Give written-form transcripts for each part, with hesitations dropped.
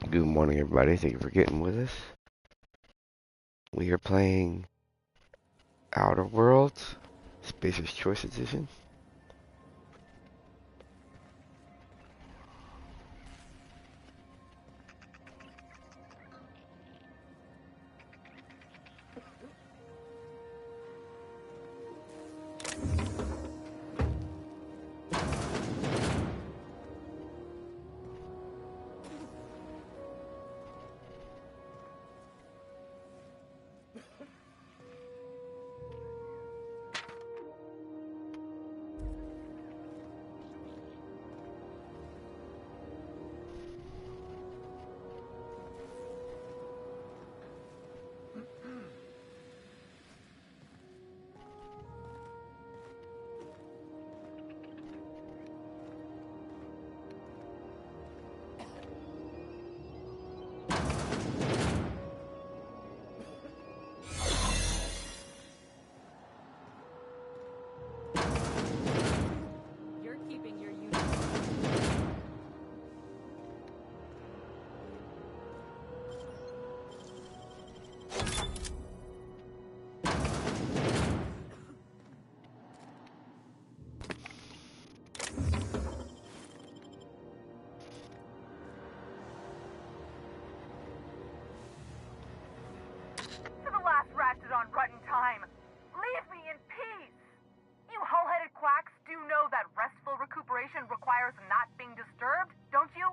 Good morning, everybody. Thank you for getting with us. We are playing Outer Worlds, Spacer's Choice Edition. You're keeping your unit. To the last ratchet on rotten time. Leave me in peace. You hull-headed quacks do know that restful recuperation requires not being disturbed, don't you?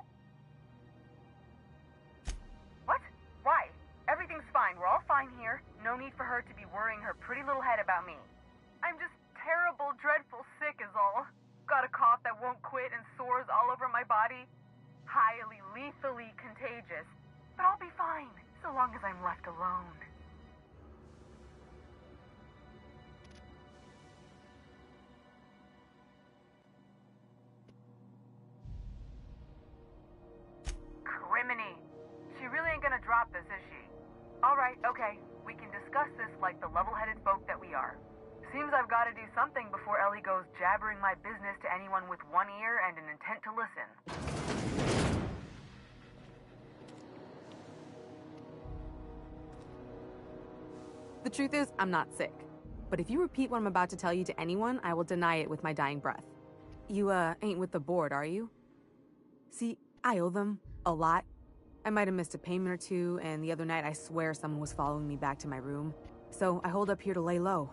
What? Why? Everything's fine. We're all fine here. No need for her to be worrying her pretty little head about me. I'm just terrible, dreadful sick is all. Got a cough that won't quit and sores all over my body. Highly, lethally contagious. But I'll be fine, so long as I'm left alone. Criminy. She really ain't gonna drop this, is she? Alright, okay. We can discuss this like the level-headed folk that we are. Seems I've gotta do something before Ellie goes jabbering my business to anyone with one ear and an intent to listen. The truth is, I'm not sick. But if you repeat what I'm about to tell you to anyone, I will deny it with my dying breath. You, ain't with the board, are you? See, I owe them. A lot. I might have missed a payment or two, and the other night I swear someone was following me back to my room. So I hold up here to lay low.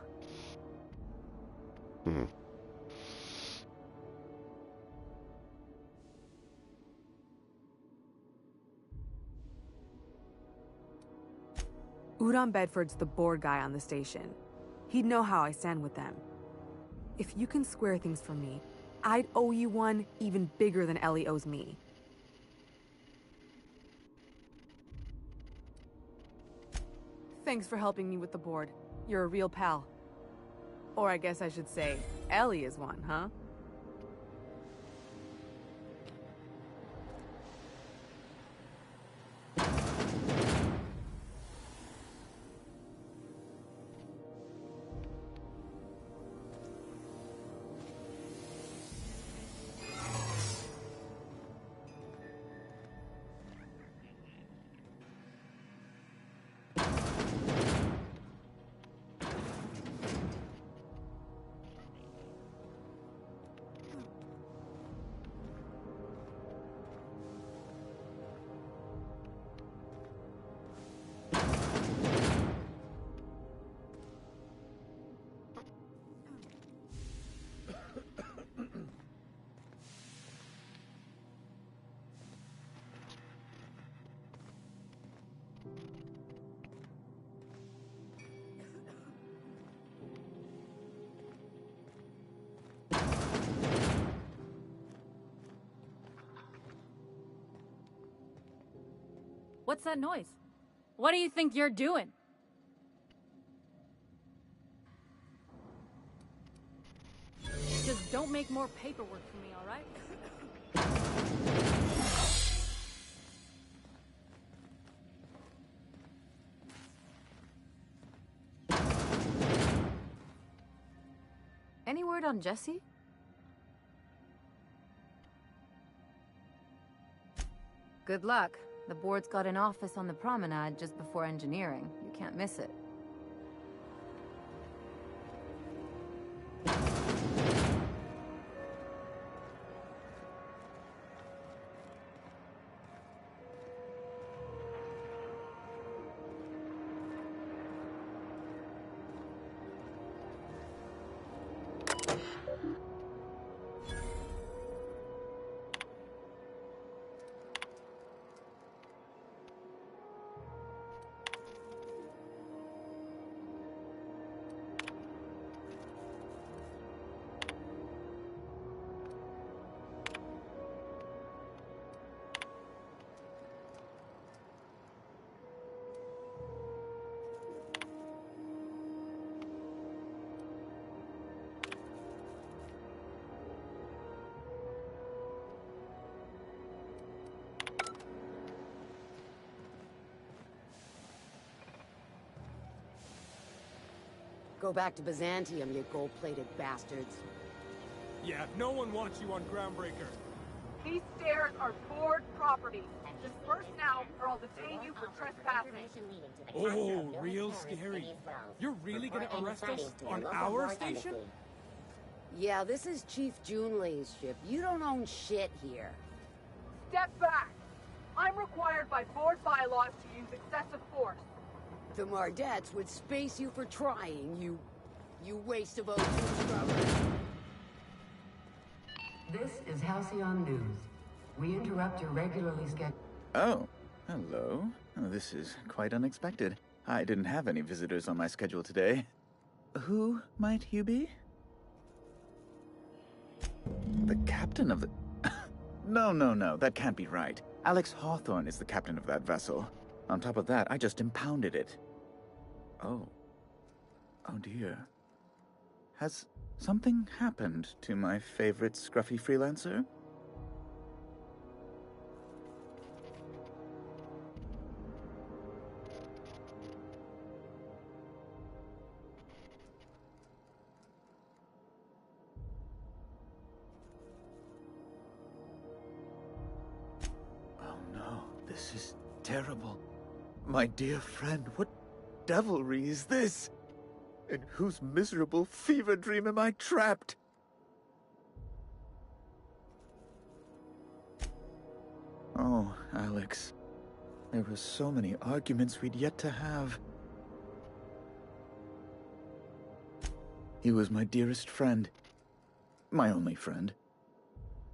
Udon Bedford's the board guy on the station. He'd know how I stand with them. If you can square things for me, I'd owe you one even bigger than Ellie owes me. Thanks for helping me with the board. You're a real pal. Or I guess I should say, Ellie is one, huh? What's that noise? What do you think you're doing? Just don't make more paperwork for me, all right? Any word on Jesse? Good luck. The board's got an office on the promenade just before engineering. You can't miss it. Go back to Byzantium, you gold-plated bastards. Yeah, no one wants you on Groundbreaker. These stairs are board property. Disperse now, or I'll detain you for trespassing. Oh, real scary. You're really gonna arrest us on our station? Yeah, this is Chief Junlei's ship. You don't own shit here. Step back. I'm required by board bylaws to use excessive force. The Mardettes would space you for trying, you waste of O2 scrubber. This is Halcyon News. We interrupt your regularly scheduled... Oh, hello. Oh, this is quite unexpected. I didn't have any visitors on my schedule today. Who might you be? The captain of the... No, that can't be right. Alex Hawthorne is the captain of that vessel. On top of that, I just impounded it. Oh. Oh dear. Has something happened to my favorite scruffy freelancer? Oh no, this is terrible. My dear friend, what devilry is this? In whose miserable fever dream am I trapped? Oh, Alex. There were so many arguments we'd yet to have. He was my dearest friend. My only friend.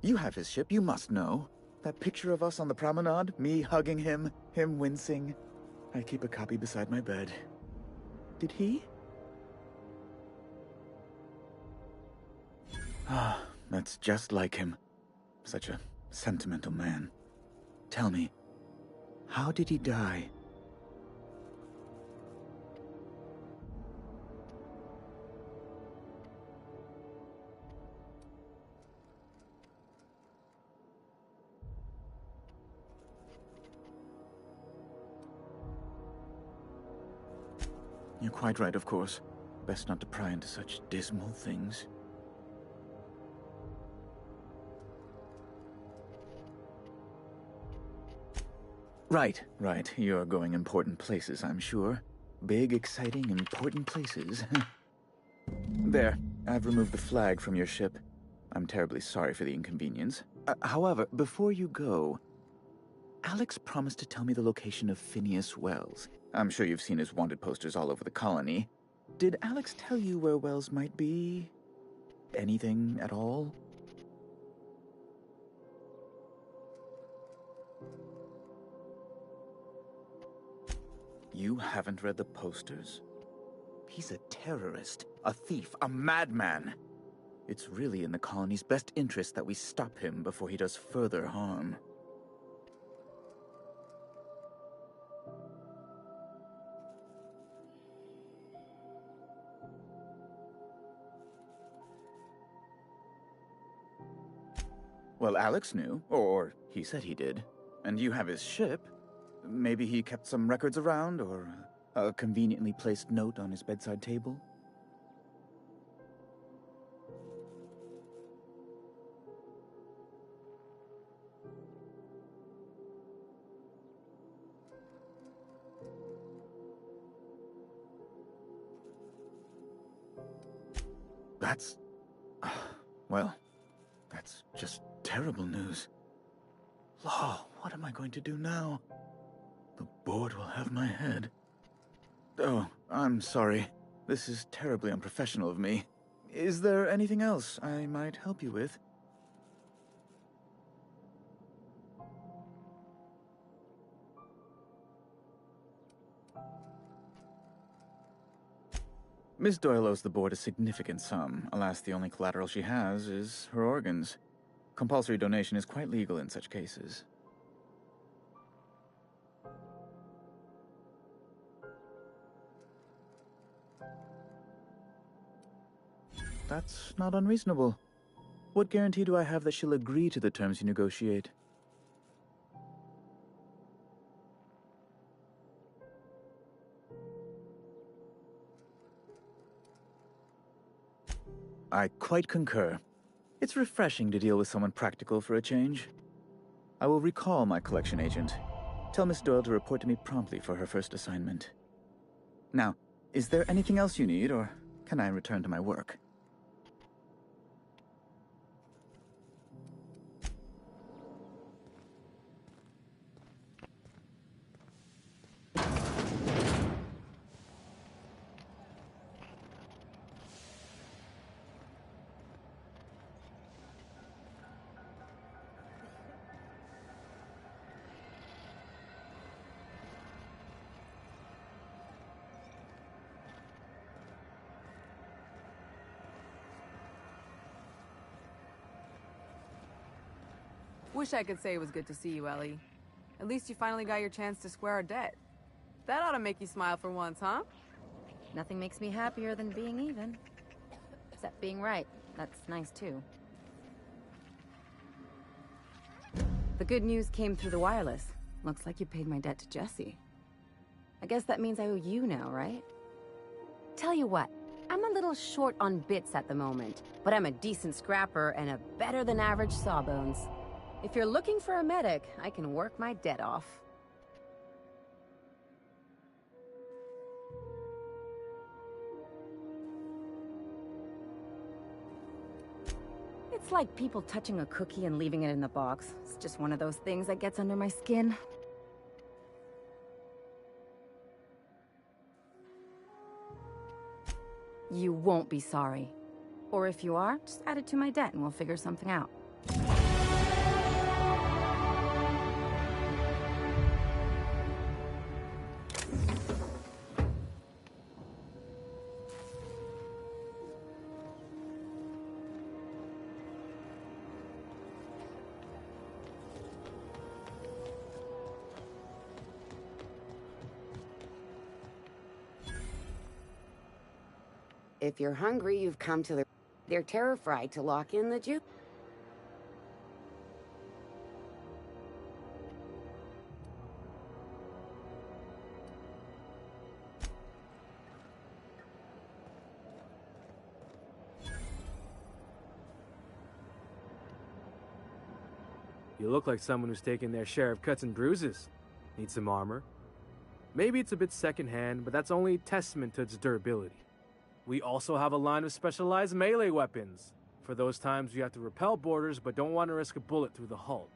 You have his ship, you must know. That picture of us on the promenade, me hugging him, him wincing. I keep a copy beside my bed. Did he? Ah, that's just like him. Such a sentimental man. Tell me, how did he die? You're quite right, of course. Best not to pry into such dismal things. Right. You're going important places, I'm sure. Big, exciting, important places. There, I've removed the flag from your ship. I'm terribly sorry for the inconvenience. However, before you go, Alex promised to tell me the location of Phineas Wells. I'm sure you've seen his wanted posters all over the colony. Did Alex tell you where Wells might be? Anything at all? You haven't read the posters? He's a terrorist, a thief, a madman. It's really in the colony's best interest that we stop him before he does further harm. Well, Alex knew, or he said he did. And you have his ship. Maybe he kept some records around, or a conveniently placed note on his bedside table? That's... well, that's just terrible news. Law, what am I going to do now? The board will have my head. Oh, I'm sorry. This is terribly unprofessional of me. Is there anything else I might help you with? Miss Doyle owes the board a significant sum. Alas, the only collateral she has is her organs. Compulsory donation is quite legal in such cases. That's not unreasonable. What guarantee do I have that she'll agree to the terms you negotiate? I quite concur. It's refreshing to deal with someone practical for a change. I will recall my collection agent. Tell Miss Doyle to report to me promptly for her first assignment. Now, is there anything else you need, or can I return to my work? Wish I could say it was good to see you, Ellie. At least you finally got your chance to square our debt. That ought to make you smile for once, huh? Nothing makes me happier than being even. Except being right. That's nice, too. The good news came through the wireless. Looks like you paid my debt to Jesse. I guess that means I owe you now, right? Tell you what, I'm a little short on bits at the moment, but I'm a decent scrapper and a better-than-average sawbones. If you're looking for a medic, I can work my debt off. It's like people touching a cookie and leaving it in the box. It's just one of those things that gets under my skin. You won't be sorry. Or if you are, just add it to my debt and we'll figure something out. If you're hungry, you've come to the... They're terrified to lock in the juice. You look like someone who's taken their share of cuts and bruises. Need some armor? Maybe it's a bit secondhand, but that's only a testament to its durability. We also have a line of specialized melee weapons, for those times you have to repel boarders but don't want to risk a bullet through the hull.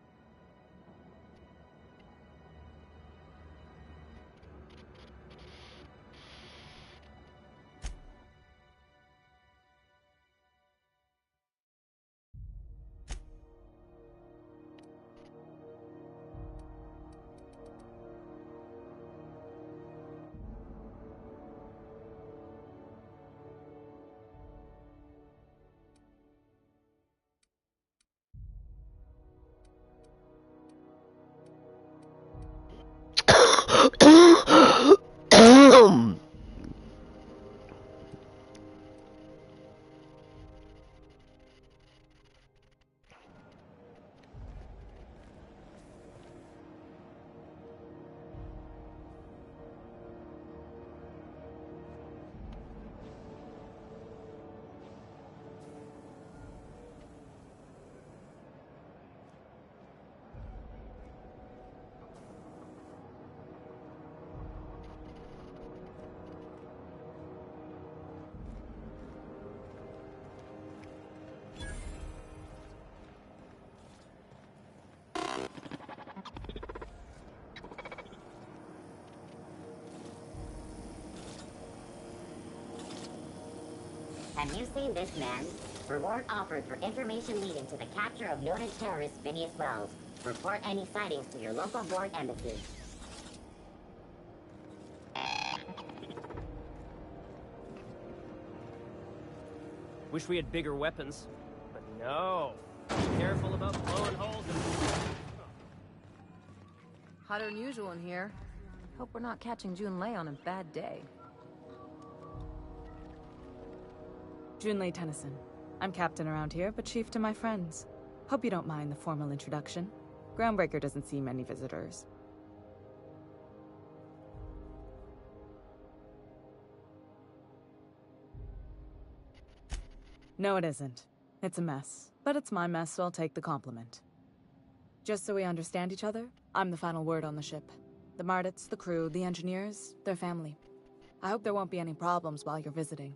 Have you seen this man? Reward offered for information leading to the capture of noted terrorist Phineas Wells. Report any sightings to your local board embassy. Wish we had bigger weapons, but no. Be careful about blowing holes in... Hotter than usual in here. Hope we're not catching Junlei on a bad day. Junlei Tennyson. I'm captain around here, but chief to my friends. Hope you don't mind the formal introduction. Groundbreaker doesn't see many visitors. No, it isn't. It's a mess. But it's my mess, so I'll take the compliment. Just so we understand each other, I'm the final word on the ship. The Mardits, the crew, the engineers, their family. I hope there won't be any problems while you're visiting.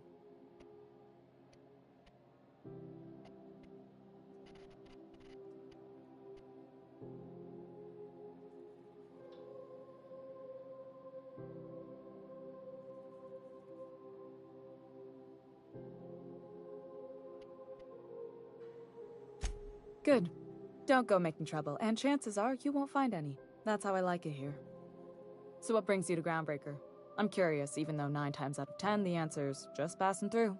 Good. Don't go making trouble, and chances are you won't find any. That's how I like it here. So what brings you to Groundbreaker? I'm curious, even though 9 times out of 10 the answer's just passing through.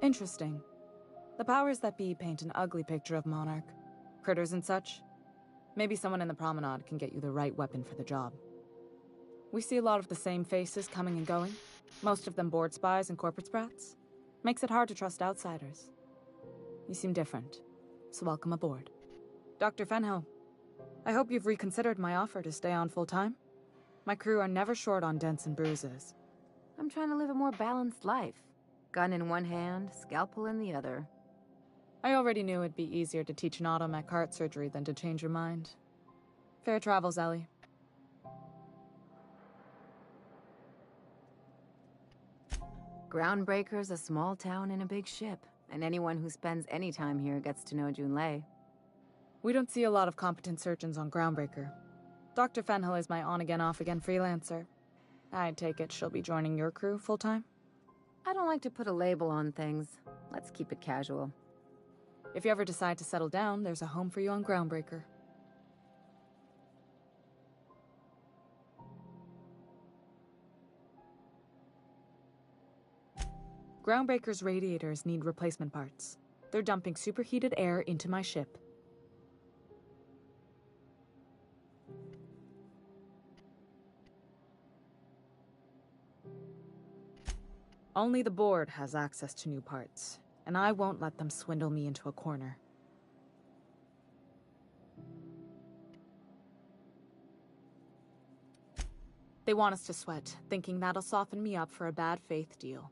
Interesting. The powers that be paint an ugly picture of Monarch. Critters and such. Maybe someone in the promenade can get you the right weapon for the job. We see a lot of the same faces coming and going, most of them board spies and corporate sprats. Makes it hard to trust outsiders. You seem different, so welcome aboard. Dr. Fenhill, I hope you've reconsidered my offer to stay on full-time. My crew are never short on dents and bruises. I'm trying to live a more balanced life. Gun in one hand, scalpel in the other. I already knew it'd be easier to teach an automech heart surgery than to change your mind. Fair travels, Ellie. Groundbreaker's a small town in a big ship, and anyone who spends any time here gets to know Junlei. We don't see a lot of competent surgeons on Groundbreaker. Dr. Fenhill is my on-again, off-again freelancer. I take it she'll be joining your crew full-time? I don't like to put a label on things. Let's keep it casual. If you ever decide to settle down, there's a home for you on Groundbreaker. Groundbreaker's radiators need replacement parts. They're dumping superheated air into my ship. Only the board has access to new parts, and I won't let them swindle me into a corner. They want us to sweat, thinking that'll soften me up for a bad faith deal.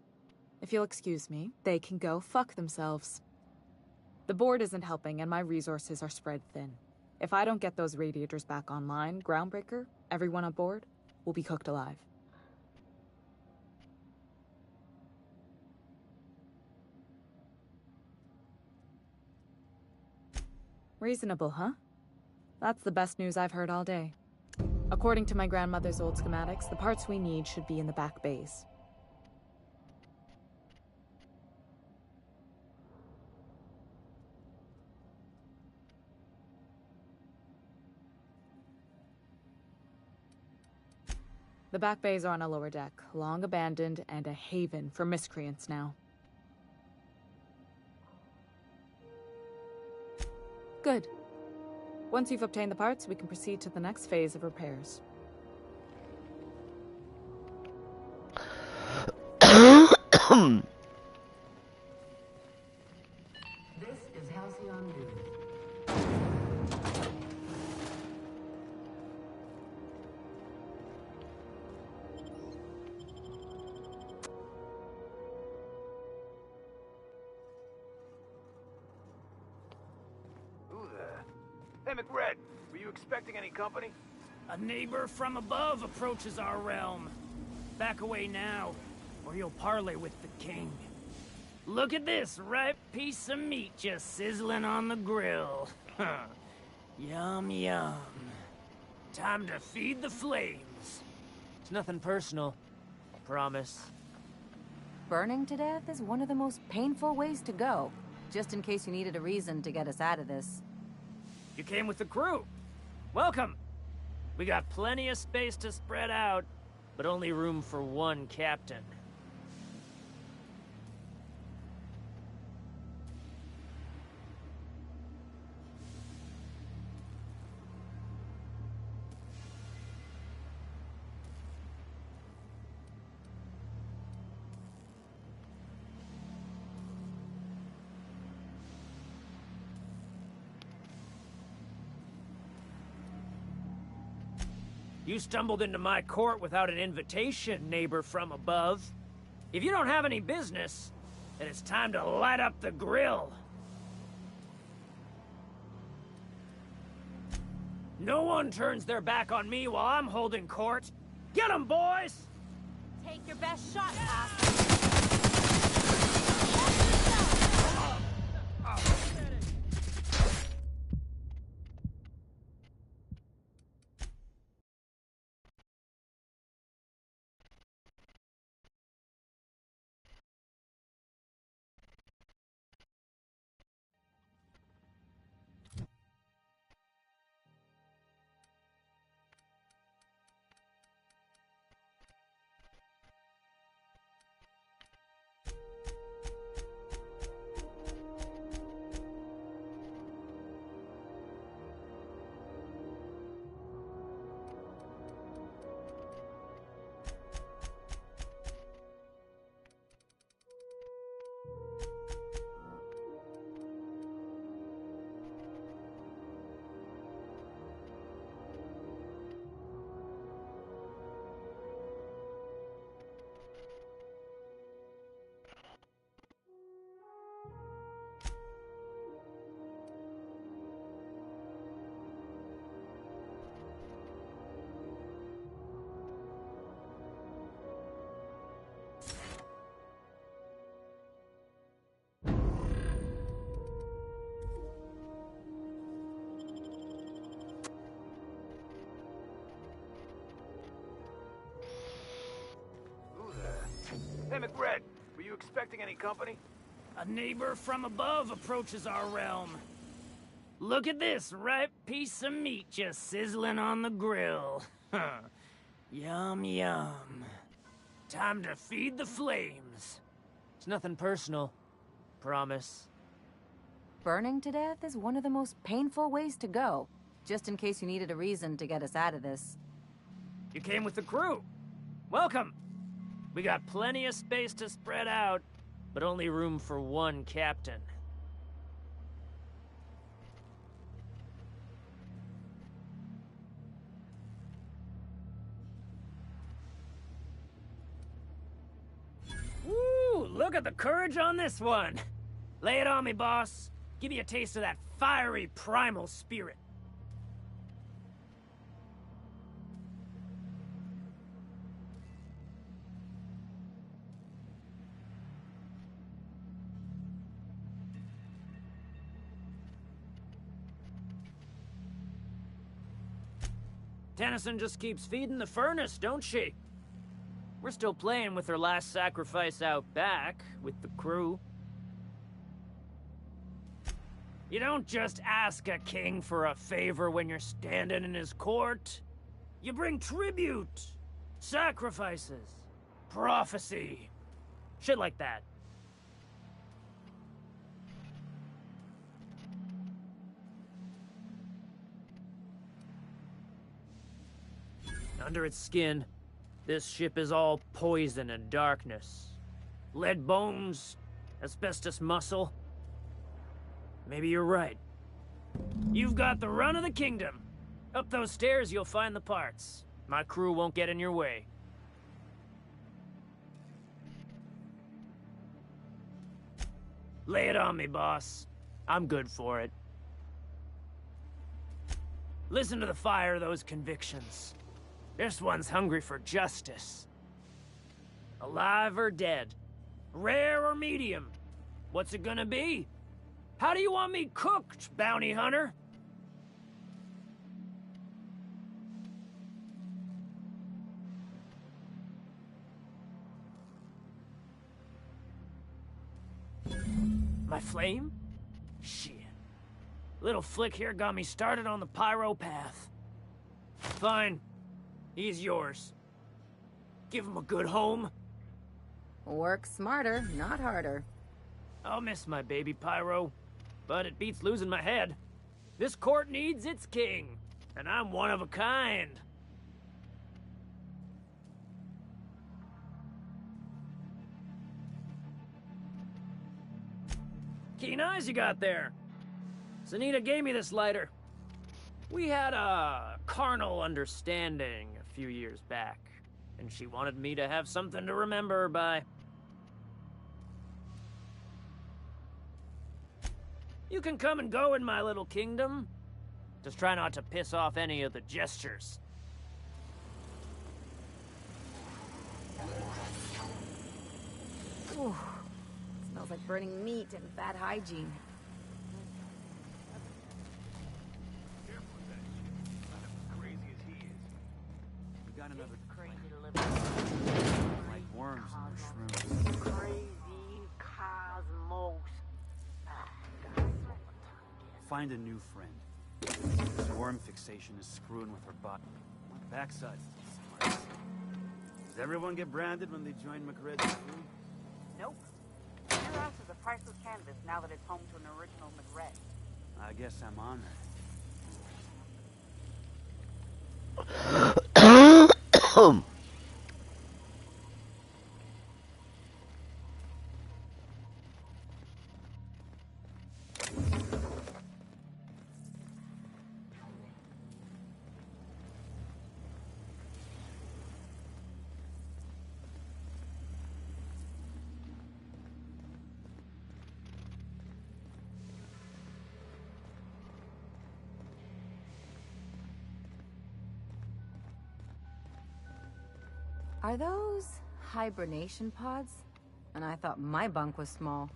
If you'll excuse me, they can go fuck themselves. The board isn't helping, and my resources are spread thin. If I don't get those radiators back online, Groundbreaker, everyone on board, will be cooked alive. Reasonable, huh? That's the best news I've heard all day. According to my grandmother's old schematics, the parts we need should be in the back bays. The back bays are on a lower deck, long abandoned and a haven for miscreants now. Good. Once you've obtained the parts, we can proceed to the next phase of repairs. This is Halcyon News. Hey, McRed, were you expecting any company? A neighbor from above approaches our realm. Back away now, or you'll parley with the king. Look at this ripe piece of meat just sizzling on the grill. Yum, yum. Time to feed the flames. It's nothing personal, I promise. Burning to death is one of the most painful ways to go, just in case you needed a reason to get us out of this. You came with the crew. Welcome. We got plenty of space to spread out, but only room for one captain. You stumbled into my court without an invitation, neighbor from above. If you don't have any business, then it's time to light up the grill. No one turns their back on me while I'm holding court. Get 'em, boys! Take your best shot, Ass. Hey, McRed, were you expecting any company? A neighbor from above approaches our realm. Look at this ripe piece of meat just sizzling on the grill. Yum, yum. Time to feed the flames. It's nothing personal, promise. Burning to death is one of the most painful ways to go, just in case you needed a reason to get us out of this. You came with the crew. Welcome. We got plenty of space to spread out, but only room for one captain. Woo! Look at the courage on this one. Lay it on me, boss. Give me a taste of that fiery primal spirit. Tennyson just keeps feeding the furnace, don't she? We're still playing with her last sacrifice out back, with the crew. You don't just ask a king for a favor when you're standing in his court. You bring tribute, sacrifices, prophecy, shit like that. Under its skin, this ship is all poison and darkness. Lead bones, asbestos muscle. Maybe you're right. You've got the run of the kingdom. Up those stairs, you'll find the parts. My crew won't get in your way. Lay it on me, boss. I'm good for it. Listen to the fire of those convictions. This one's hungry for justice. Alive or dead, rare or medium, What's it gonna be? How do you want me cooked, bounty hunter? My flame? Shit. Little flick here got me started on the pyro path. Fine. He's yours. Give him a good home. Work smarter, not harder. I'll miss my baby pyro, but it beats losing my head. This court needs its king, and I'm one of a kind. Keen eyes you got there. Sunita gave me this lighter. We had a carnal understanding a few years back, and she wanted me to have something to remember her by. You can come and go in my little kingdom. Just try not to piss off any of the gestures. Ooh, smells like burning meat and bad hygiene. Crazy as he is. We got another Crazy to live like worms in their shrooms. Crazy cosmos. Find a new friend. This worm fixation is screwing with her body. My backside's still smart. Does everyone get branded when they join McRed's crew? Nope. Your house is a priceless canvas now that it's home to an original McRed. I guess I'm honored. Are those hibernation pods? And I thought my bunk was small.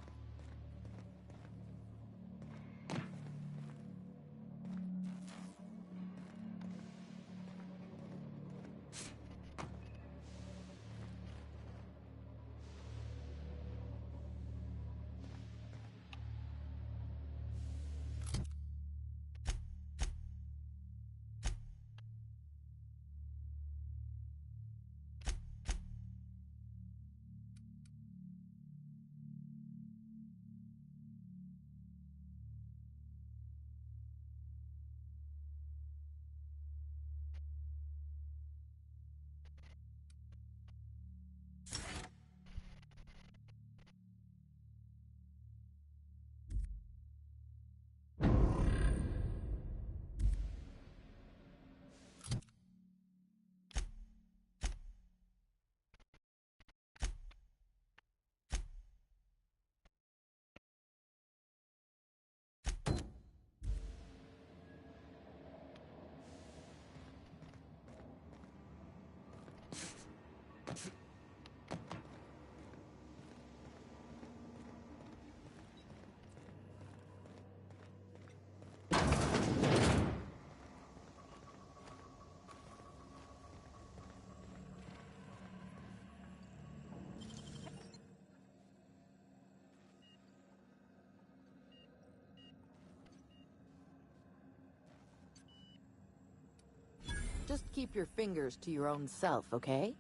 Just keep your fingers to your own self, okay?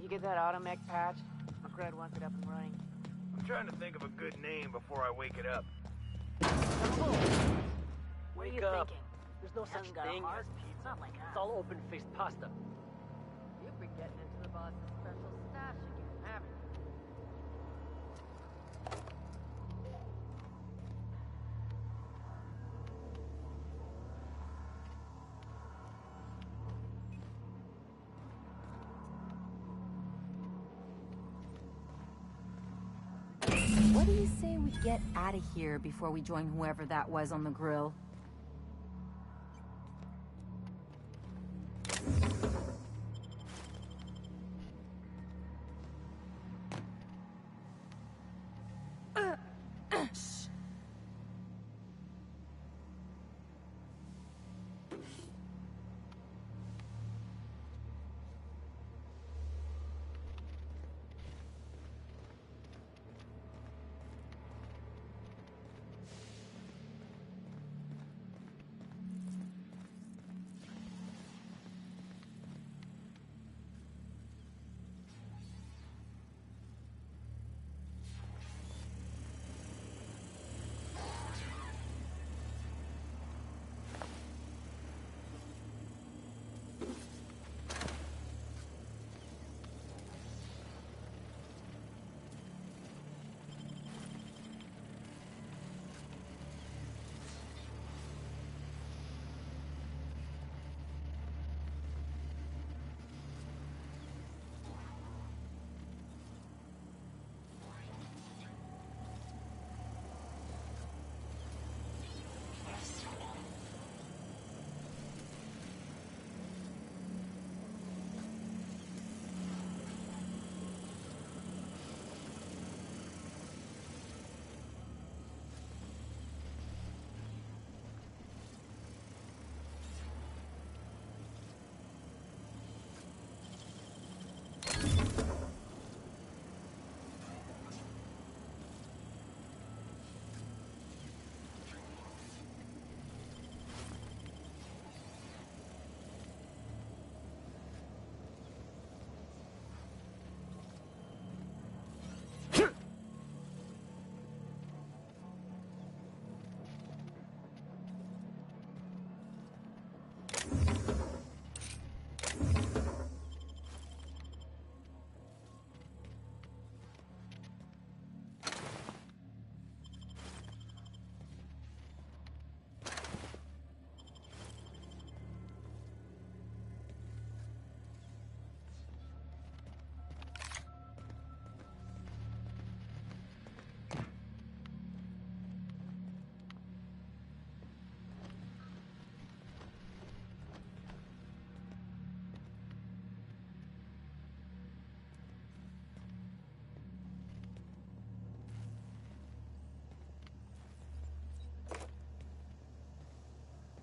You get that automech patch? McRed wants it up and running. I'm trying to think of a good name before I wake it up. What are you up. thinking? There's no such thing as pizza. It's all open-faced pasta. You've been getting into the boss's special stash again, haven't you? do you say we get out of here before we join whoever that was on the grill?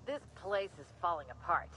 This place is falling apart.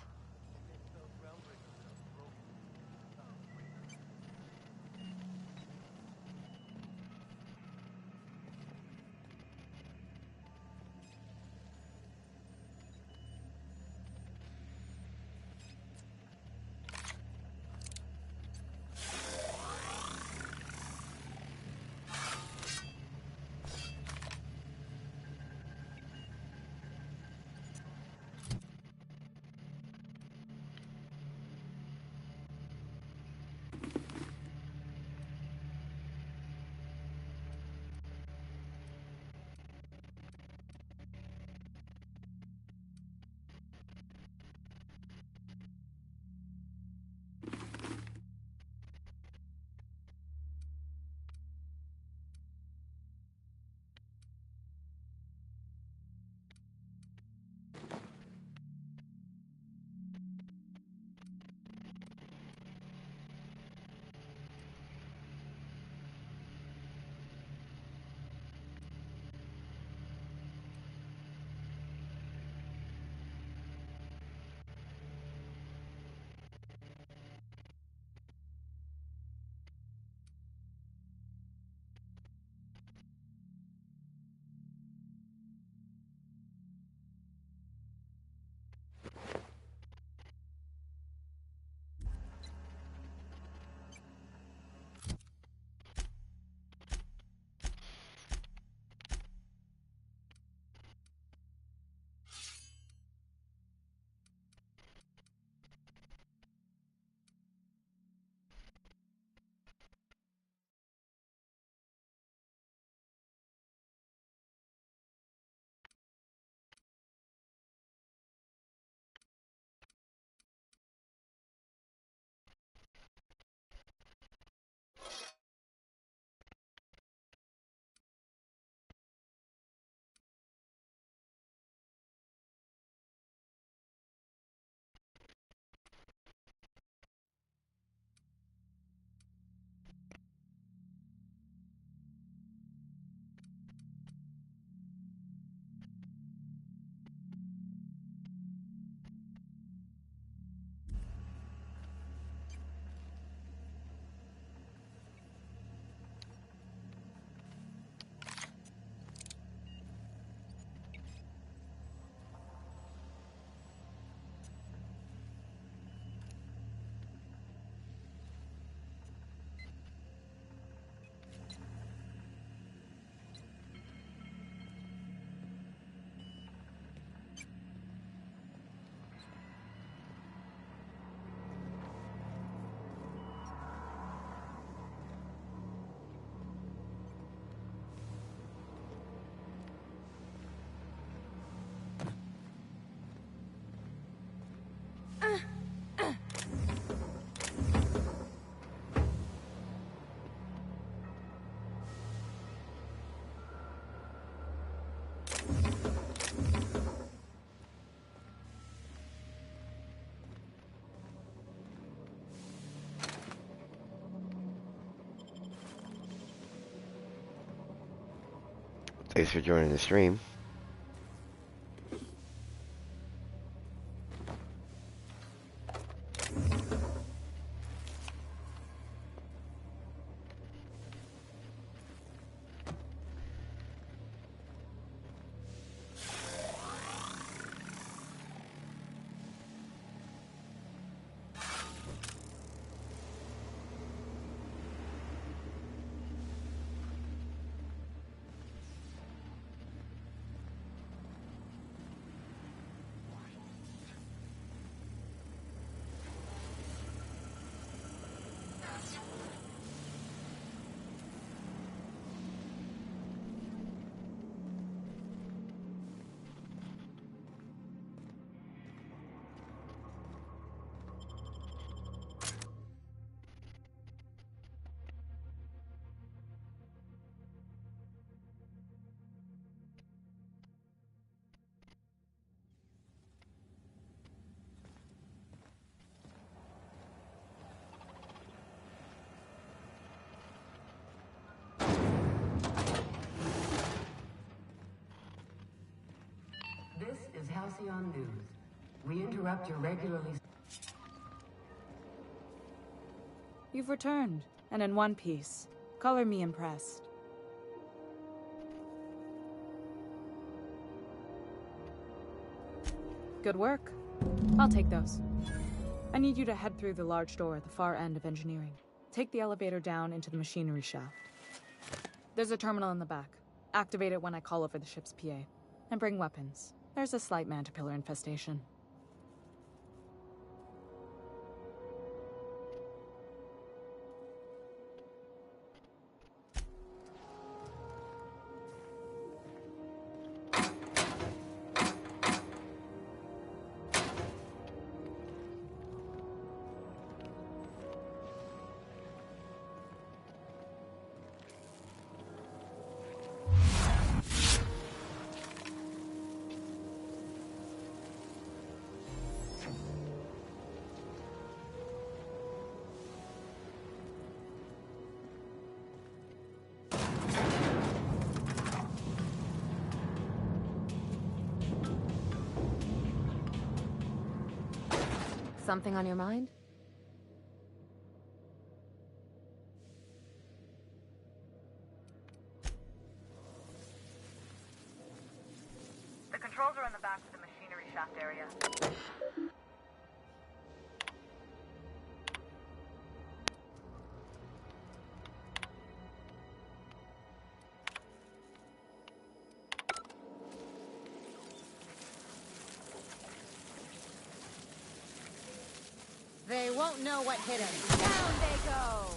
Thanks for joining the stream. This is Halcyon News. We interrupt your regularly... You've returned, and in one piece. Color me impressed. Good work. I'll take those. I need you to head through the large door at the far end of engineering. Take the elevator down into the machinery shaft. There's a terminal in the back. Activate it when I call over the ship's PA. And bring weapons. There's a slight mantipillar infestation. Something on your mind? The controls are in the back of the machinery shaft area. They won't know what hit him. Down they go!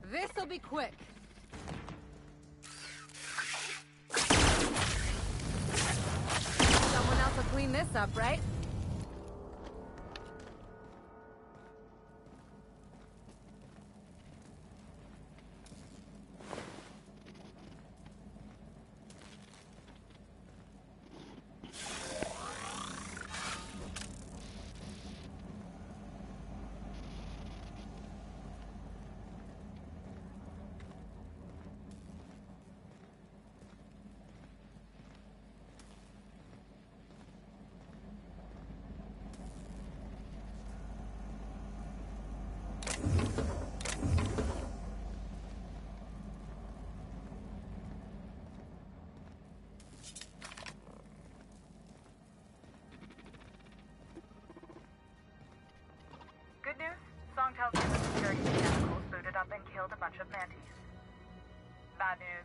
This'll be quick. Someone else will clean this up, right? Good news? Song tells me that security chemicals booted up and killed a bunch of mantis. Bad news.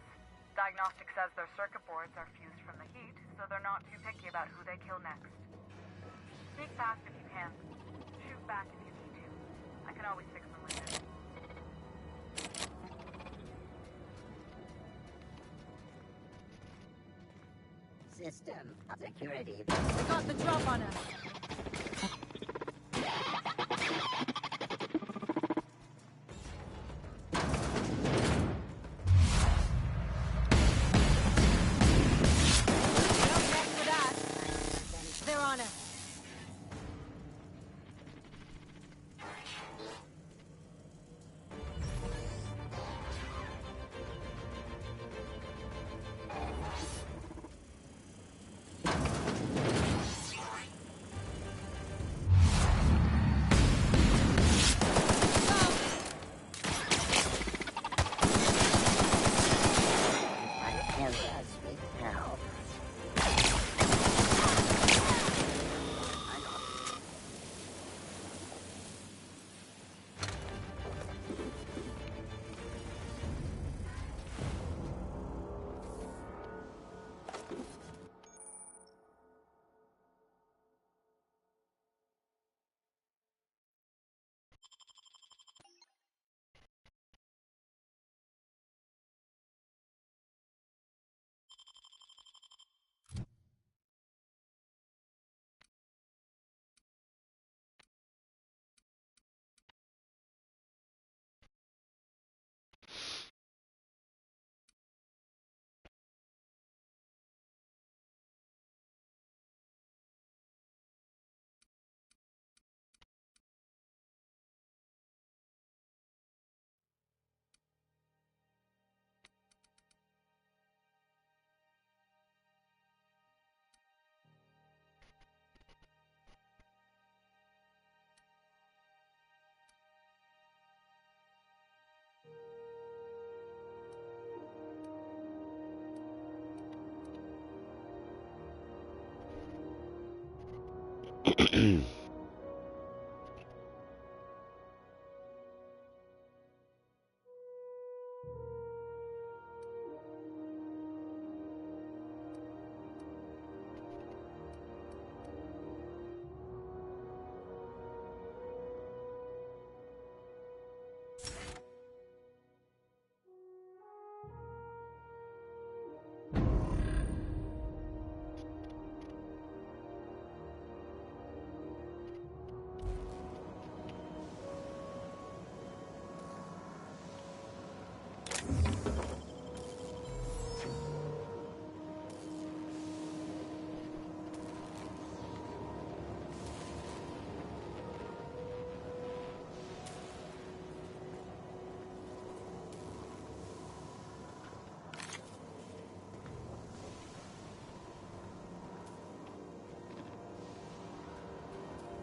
Diagnostic says their circuit boards are fused from the heat, so they're not too picky about who they kill next. Sneak fast if you can. Shoot back if you need to. I can always fix them later. system. Security. They got the drop on us. Don't mess with us. They're on us.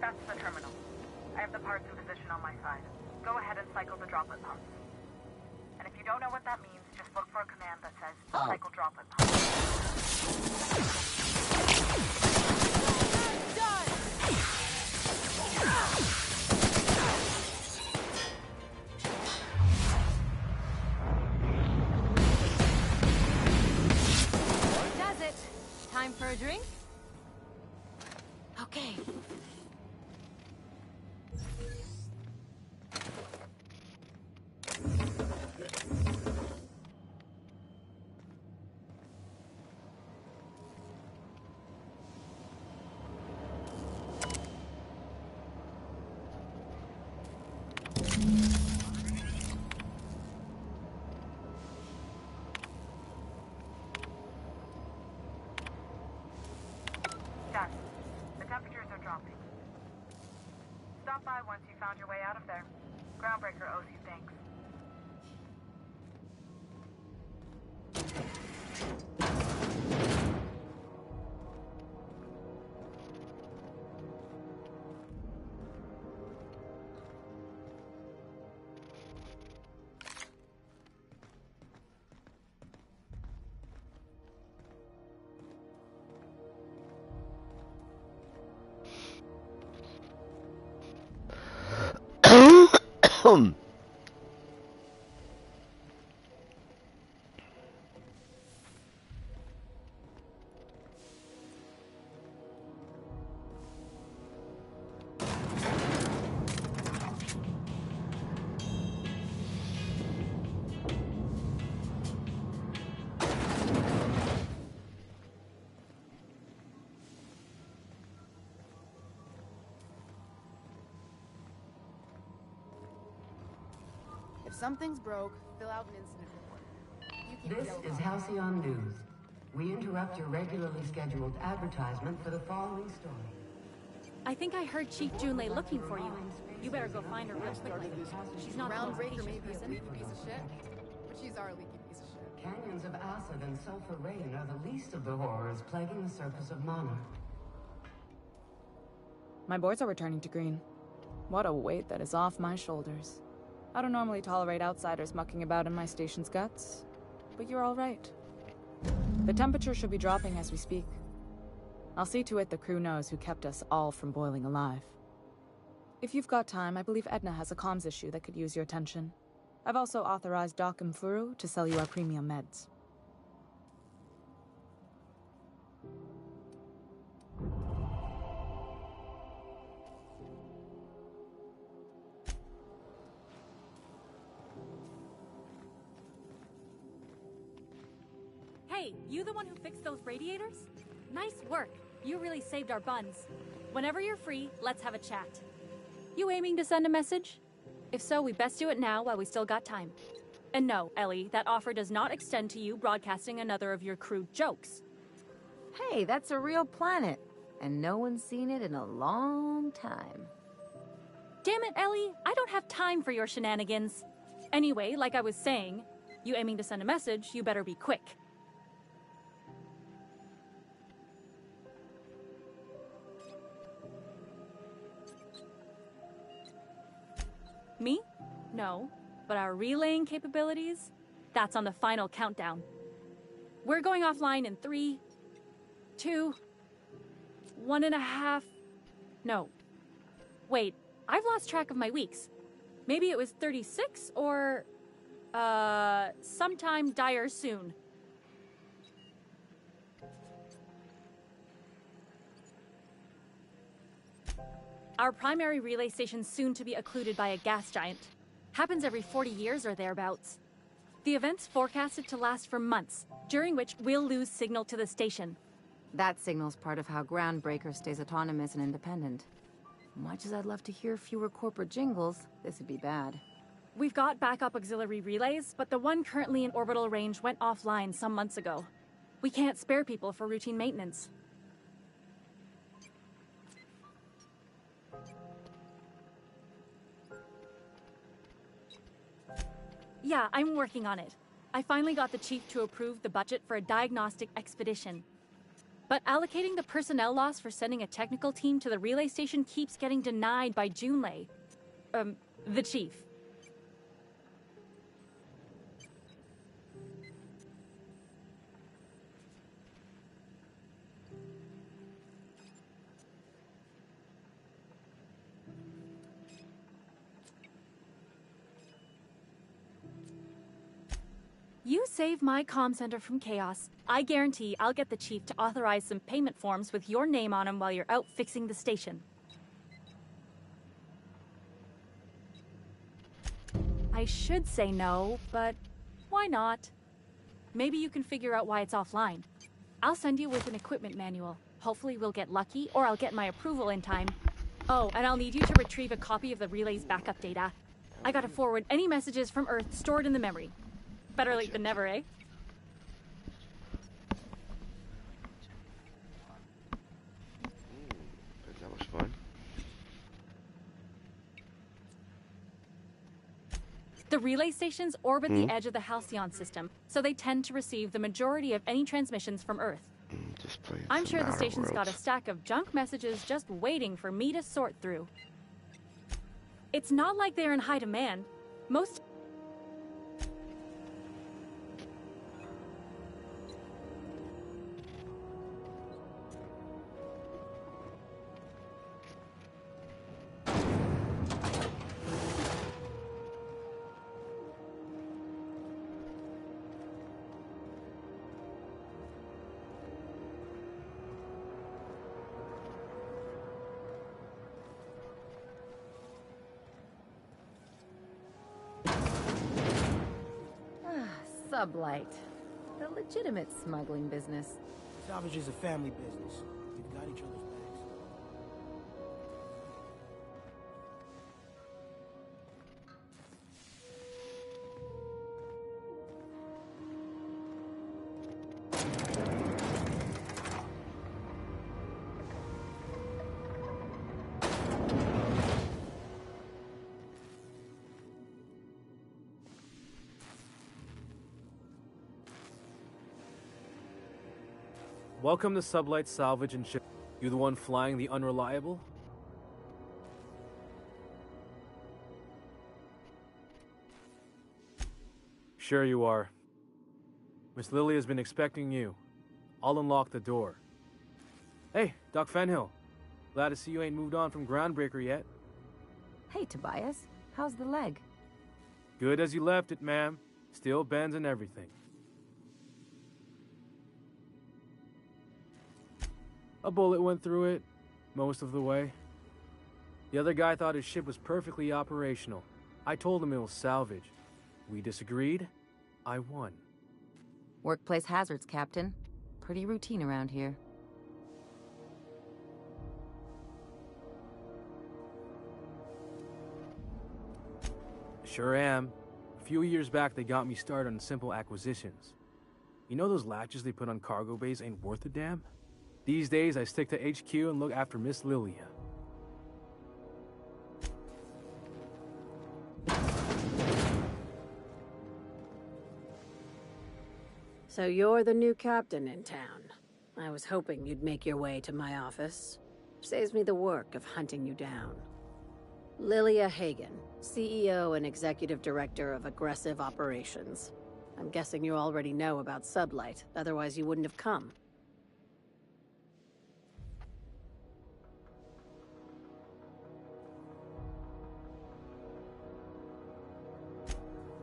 That's the terminal. I have the parts in position on my side. Go ahead and cycle the droplet pumps. And if you don't know what that means, just look for a command that says cycle droplet pumps. Does it? Time for a drink? Okay. Done. The temperatures are dropping. Stop by once you found your way out of there. Groundbreaker owes you thanks. something's broke, fill out an incident report. You keep This Joe is calm. Halcyon News. We interrupt your regularly scheduled advertisement for the following story. I think I heard Chief Junlei looking for you. You better go find her real quickly. She's not Groundbreaker may be a leaky piece of shit, but she's our leaky piece of shit. Canyons of acid and sulfur rain are the least of the horrors plaguing the surface of Mana. My boards are returning to green. What a weight that is off my shoulders. I don't normally tolerate outsiders mucking about in my station's guts, but you're all right. The temperature should be dropping as we speak. I'll see to it the crew knows who kept us all from boiling alive. If you've got time, I believe Edna has a comms issue that could use your attention. I've also authorized Doc and Furu to sell you our premium meds. Hey, you the one who fixed those radiators? Nice work. You really saved our buns. Whenever you're free, let's have a chat. You aiming to send a message? If so, we best do it now while we still got time. And no, Ellie, that offer does not extend to you broadcasting another of your crude jokes. Hey, that's a real planet, and no one's seen it in a long time. Damn it, Ellie, I don't have time for your shenanigans. Anyway, like I was saying, you aiming to send a message, you better be quick. Me? No. But our relaying capabilities? That's on the final countdown. We're going offline in 3, 2, 1.5... No. Wait, I've lost track of my weeks. Maybe it was 36 or... sometime dire soon. Our primary relay station's soon to be occluded by a gas giant. Happens every 40 years or thereabouts. The event's forecasted to last for months, during which we'll lose signal to the station. That signal's part of how Groundbreaker stays autonomous and independent. Much as I'd love to hear fewer corporate jingles, this would be bad. We've got backup auxiliary relays, but the one currently in orbital range went offline some months ago. We can't spare people for routine maintenance. Yeah, I'm working on it. I finally got the chief to approve the budget for a diagnostic expedition. But allocating the personnel loss for sending a technical team to the relay station keeps getting denied by Junlei. The chief. You save my comm center from chaos. I guarantee I'll get the chief to authorize some payment forms with your name on them while you're out fixing the station. I should say no, but why not? Maybe you can figure out why it's offline. I'll send you with an equipment manual. Hopefully we'll get lucky, or I'll get my approval in time. Oh, and I'll need you to retrieve a copy of the relay's backup data. I gotta forward any messages from Earth stored in the memory. Better late than never, eh? That was fun. The relay stations orbit the edge of the Halcyon system, so they tend to receive the majority of any transmissions from Earth. I'm sure the station's got a stack of junk messages just waiting for me to sort through. It's not like they're in high demand. Most... Sublight. The legitimate smuggling business. Salvage is a family business. We've got each other's backs. Welcome to Sublight Salvage and Ship. You the one flying the Unreliable? Sure you are. Miss Lily has been expecting you. I'll unlock the door. Hey, Doc Fenhill. Glad to see you ain't moved on from Groundbreaker yet. Hey, Tobias. How's the leg? Good as you left it, ma'am. Still bends and everything. A bullet went through it, most of the way. The other guy thought his ship was perfectly operational. I told him it was salvage. We disagreed. I won. Workplace hazards, Captain. Pretty routine around here. Sure am. A few years back, they got me started on simple acquisitions. You know those latches they put on cargo bays ain't worth a damn? These days, I stick to HQ and look after Miss Lilia. So you're the new captain in town. I was hoping you'd make your way to my office. Saves me the work of hunting you down. Lilia Hagen, CEO and Executive Director of Aggressive Operations. I'm guessing you already know about Sublight, otherwise you wouldn't have come.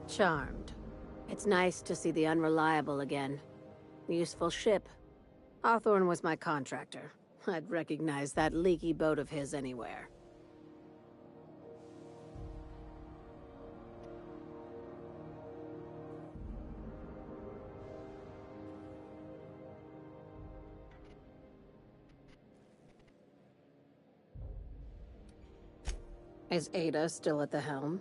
Charmed. It's nice to see the Unreliable again. Useful ship. Hawthorne was my contractor. I'd recognize that leaky boat of his anywhere. Is Ada still at the helm?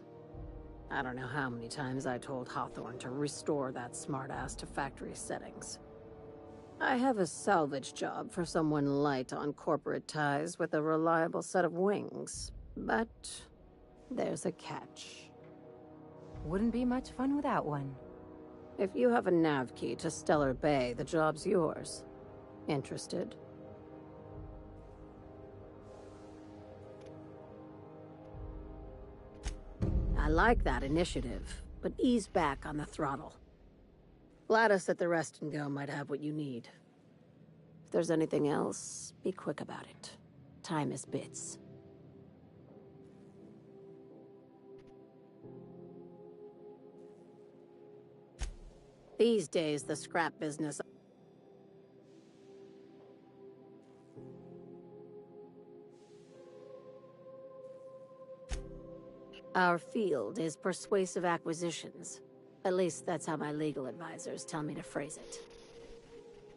I don't know how many times I told Hawthorne to restore that smartass to factory settings. I have a salvage job for someone light on corporate ties with a reliable set of wings, but there's a catch. Wouldn't be much fun without one. If you have a nav key to Stellar Bay, the job's yours. Interested? I like that initiative, but ease back on the throttle. Gladys at the Rest and Go might have what you need. If there's anything else, be quick about it. Time is bits. These days, the scrap business... Our field is persuasive acquisitions. At least that's how my legal advisors tell me to phrase it.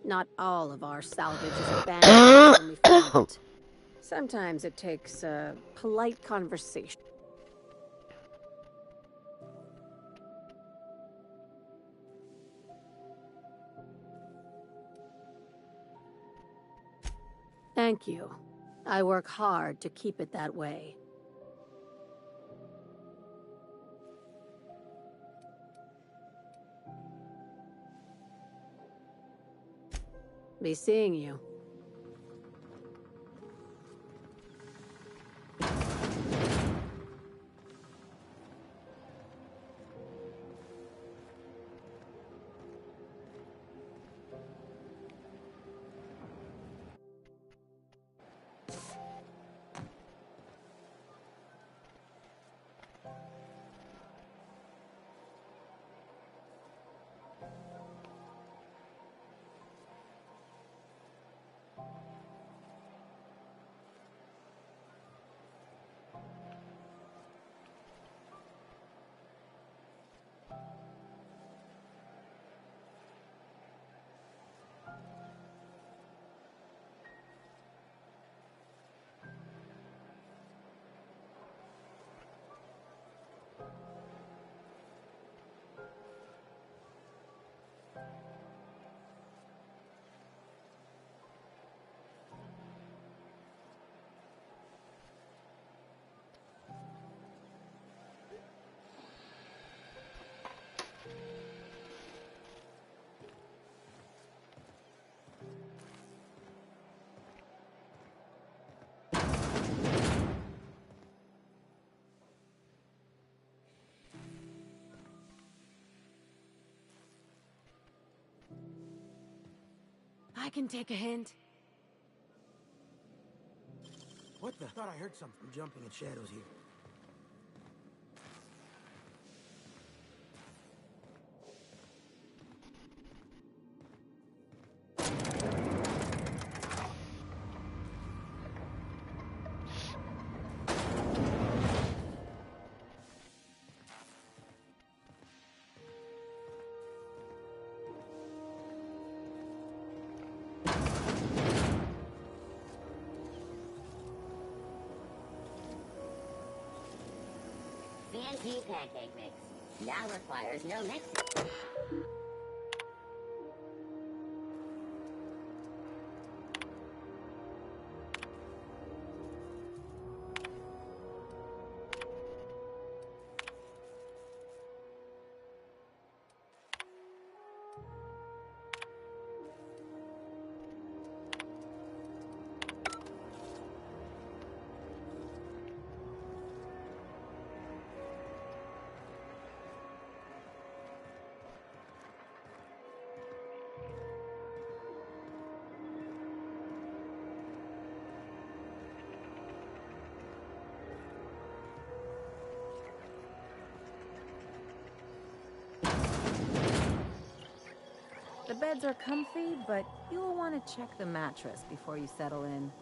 Not all of our salvage is abandoned when we find it. Sometimes it takes a polite conversation. Thank you. I work hard to keep it that way. Be seeing you. I can take a hint. What the? I thought I heard something jumping in shadows here. CNT pancake mix. Now requires no mixing. The beds are comfy, but you'll want to check the mattress before you settle in.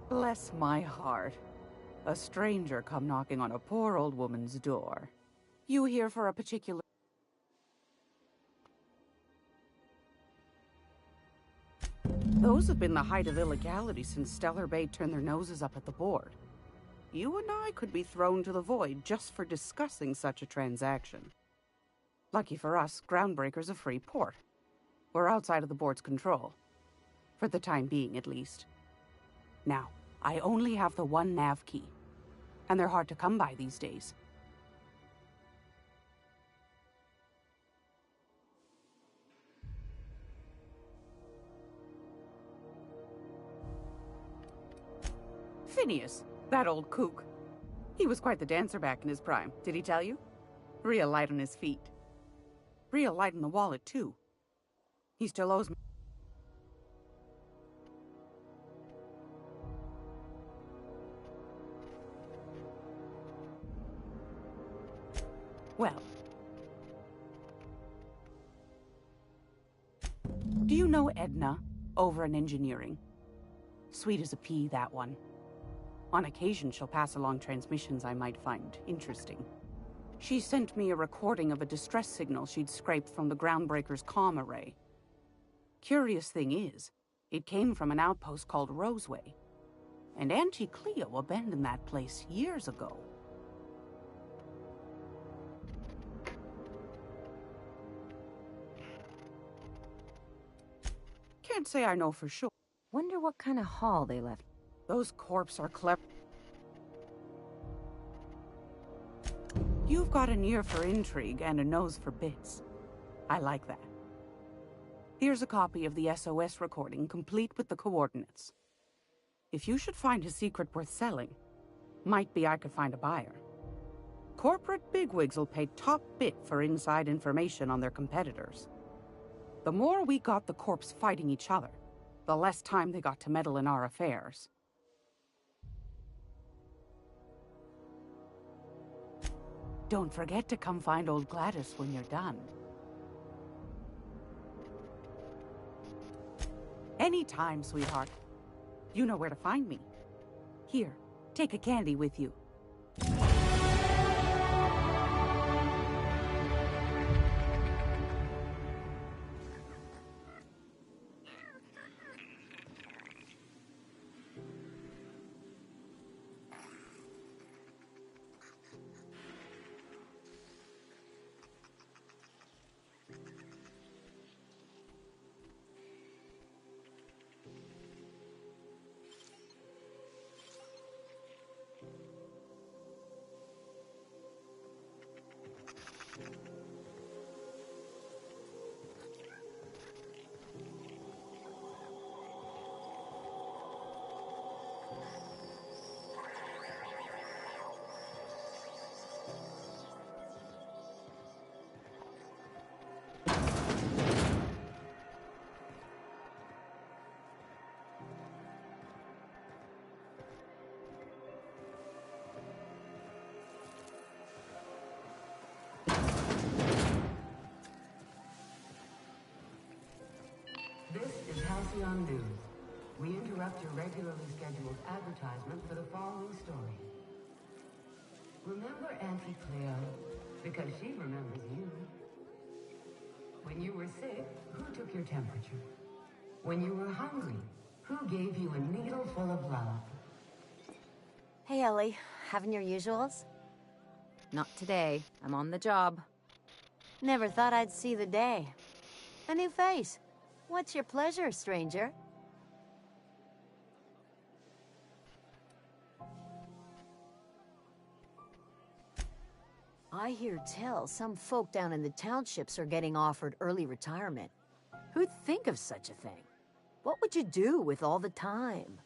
Bless my heart. A stranger come knocking on a poor old woman's door. You here for a particular... Those have been the height of illegality since Stellar Bay turned their noses up at the board. You and I could be thrown to the void just for discussing such a transaction. Lucky for us, Groundbreaker's a free port. We're outside of the board's control. For the time being, at least. Now, I only have the one nav key. And they're hard to come by these days. Phineas, that old kook. He was quite the dancer back in his prime, did he tell you? Real light on his feet. Real light in the wallet, too. He still owes me. Well. Do you know Edna, over in engineering? Sweet as a pea, that one. On occasion, she'll pass along transmissions I might find interesting. She sent me a recording of a distress signal she'd scraped from the Groundbreaker's comm array. Curious thing is, it came from an outpost called Roseway. And Auntie Cleo abandoned that place years ago. Can't say I know for sure. Wonder what kind of haul they left. Those corps are clever. You've got an ear for intrigue and a nose for bits. I like that. Here's a copy of the SOS recording, complete with the coordinates. If you should find a secret worth selling, might be I could find a buyer. Corporate bigwigs will pay top bit for inside information on their competitors. The more we got the corps fighting each other, the less time they got to meddle in our affairs. Don't forget to come find old Gladys when you're done. Anytime, sweetheart. You know where to find me. Here, take a candy with you. This is Halcyon News. We interrupt your regularly scheduled advertisement for the following story. Remember Auntie Cleo? Because she remembers you. When you were sick, who took your temperature? When you were hungry, who gave you a needle full of love? Hey, Ellie. Having your usuals? Not today. I'm on the job. Never thought I'd see the day. A new face. What's your pleasure, stranger? I hear tell some folk down in the townships are getting offered early retirement. Who'd think of such a thing? What would you do with all the time?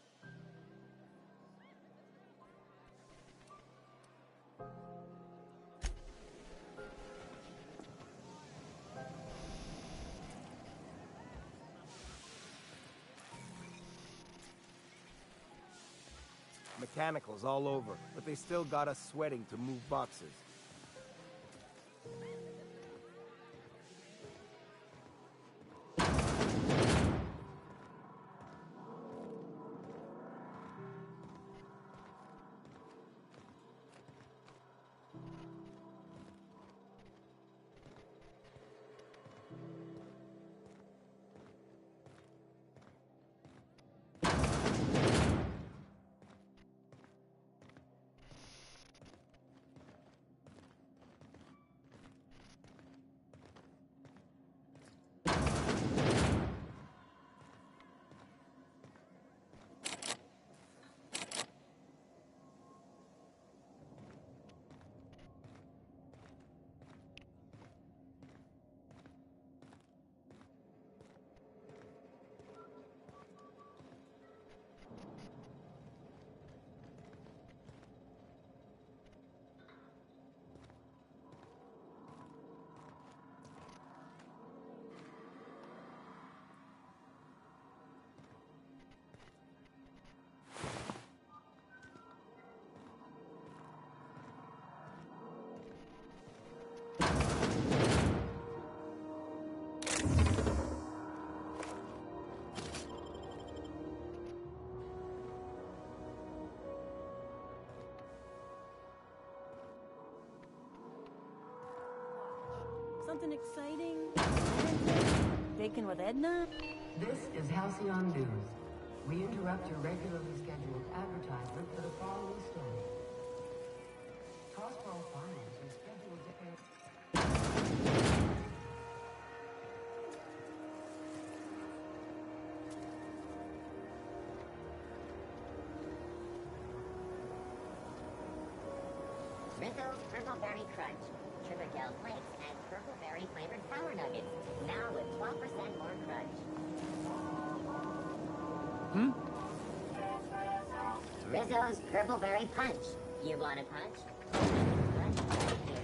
Mechanicals all over, but they still got us sweating to move boxes. Something exciting? Baking with Edna? This is Halcyon News. We interrupt your regularly scheduled advertisement for the following story. Tossball Finals is scheduled to air... Rizzo's Purple Berry Crunch. Sugar gel flakes and purple berry flavored power nuggets. Now with 12% more crunch. Rizzo's Purple Berry Punch. You want a punch? Punch right here.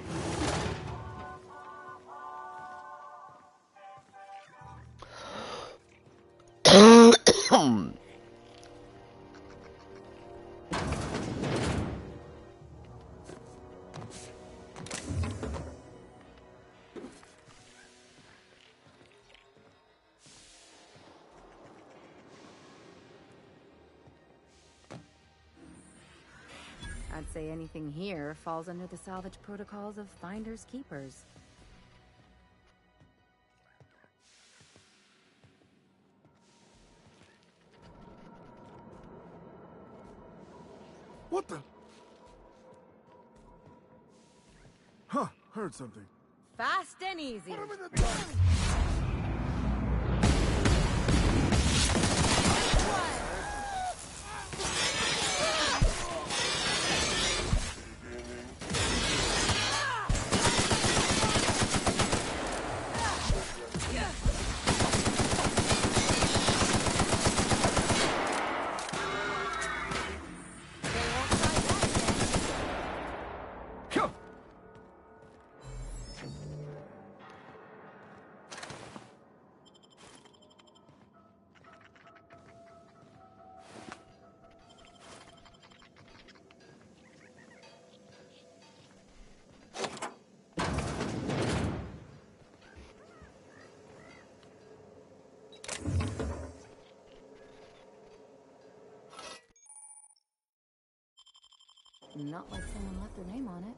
I'd say anything here falls under the salvage protocols of finders keepers. What the? Huh, heard something. Fast and easy. Not like someone left their name on it.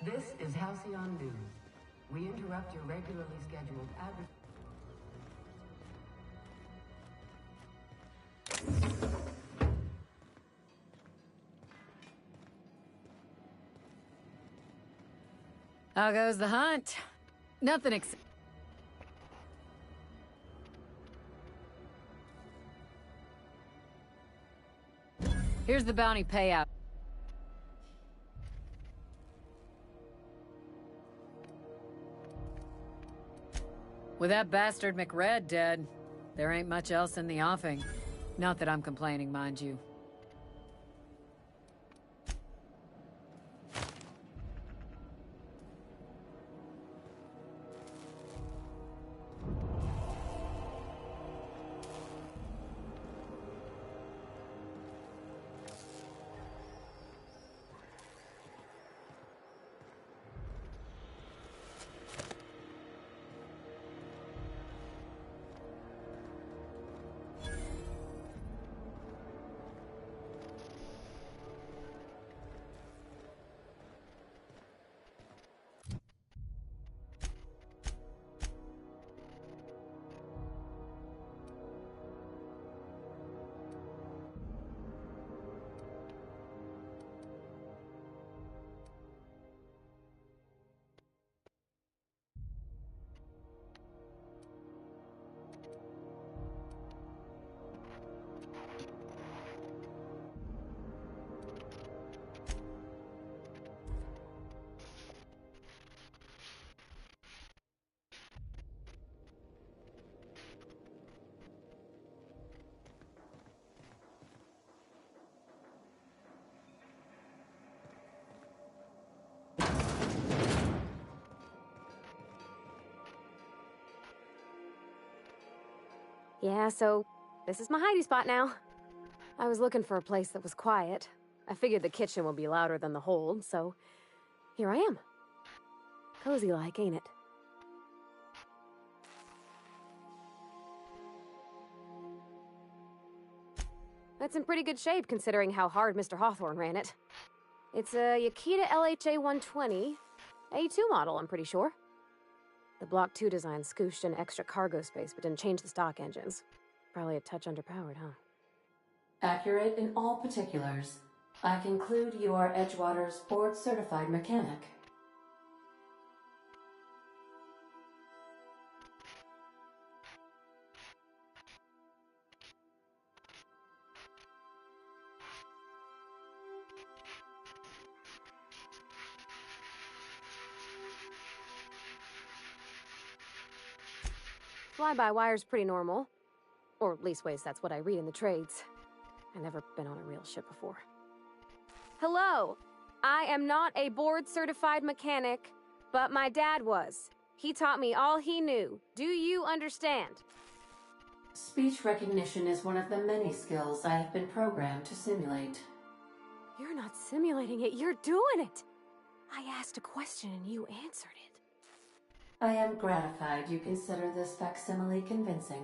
This is Halcyon News. We interrupt your regularly scheduled advertising. How goes the hunt? Nothing Here's the bounty payout. With that bastard McRed dead, there ain't much else in the offing. Not that I'm complaining, mind you. Yeah, so this is my hidey spot now. I was looking for a place that was quiet. I figured the kitchen would be louder than the hold, so here I am. Cozy like, ain't it? That's in pretty good shape considering how hard Mr. Hawthorne ran it. It's a Yakita LHA 120, A2 model, I'm pretty sure. The Block 2 design scooshed in extra cargo space but didn't change the stock engines. Probably a touch underpowered, huh? Accurate in all particulars. I conclude you are Edgewater's board-certified mechanic. Fly-by-wire's pretty normal. Or leastways, that's what I read in the trades. I've never been on a real ship before. Hello! I am not a board-certified mechanic, but my dad was. He taught me all he knew. Do you understand? Speech recognition is one of the many skills I have been programmed to simulate. You're not simulating it, you're doing it! I asked a question and you answered it. I am gratified you consider this facsimile convincing.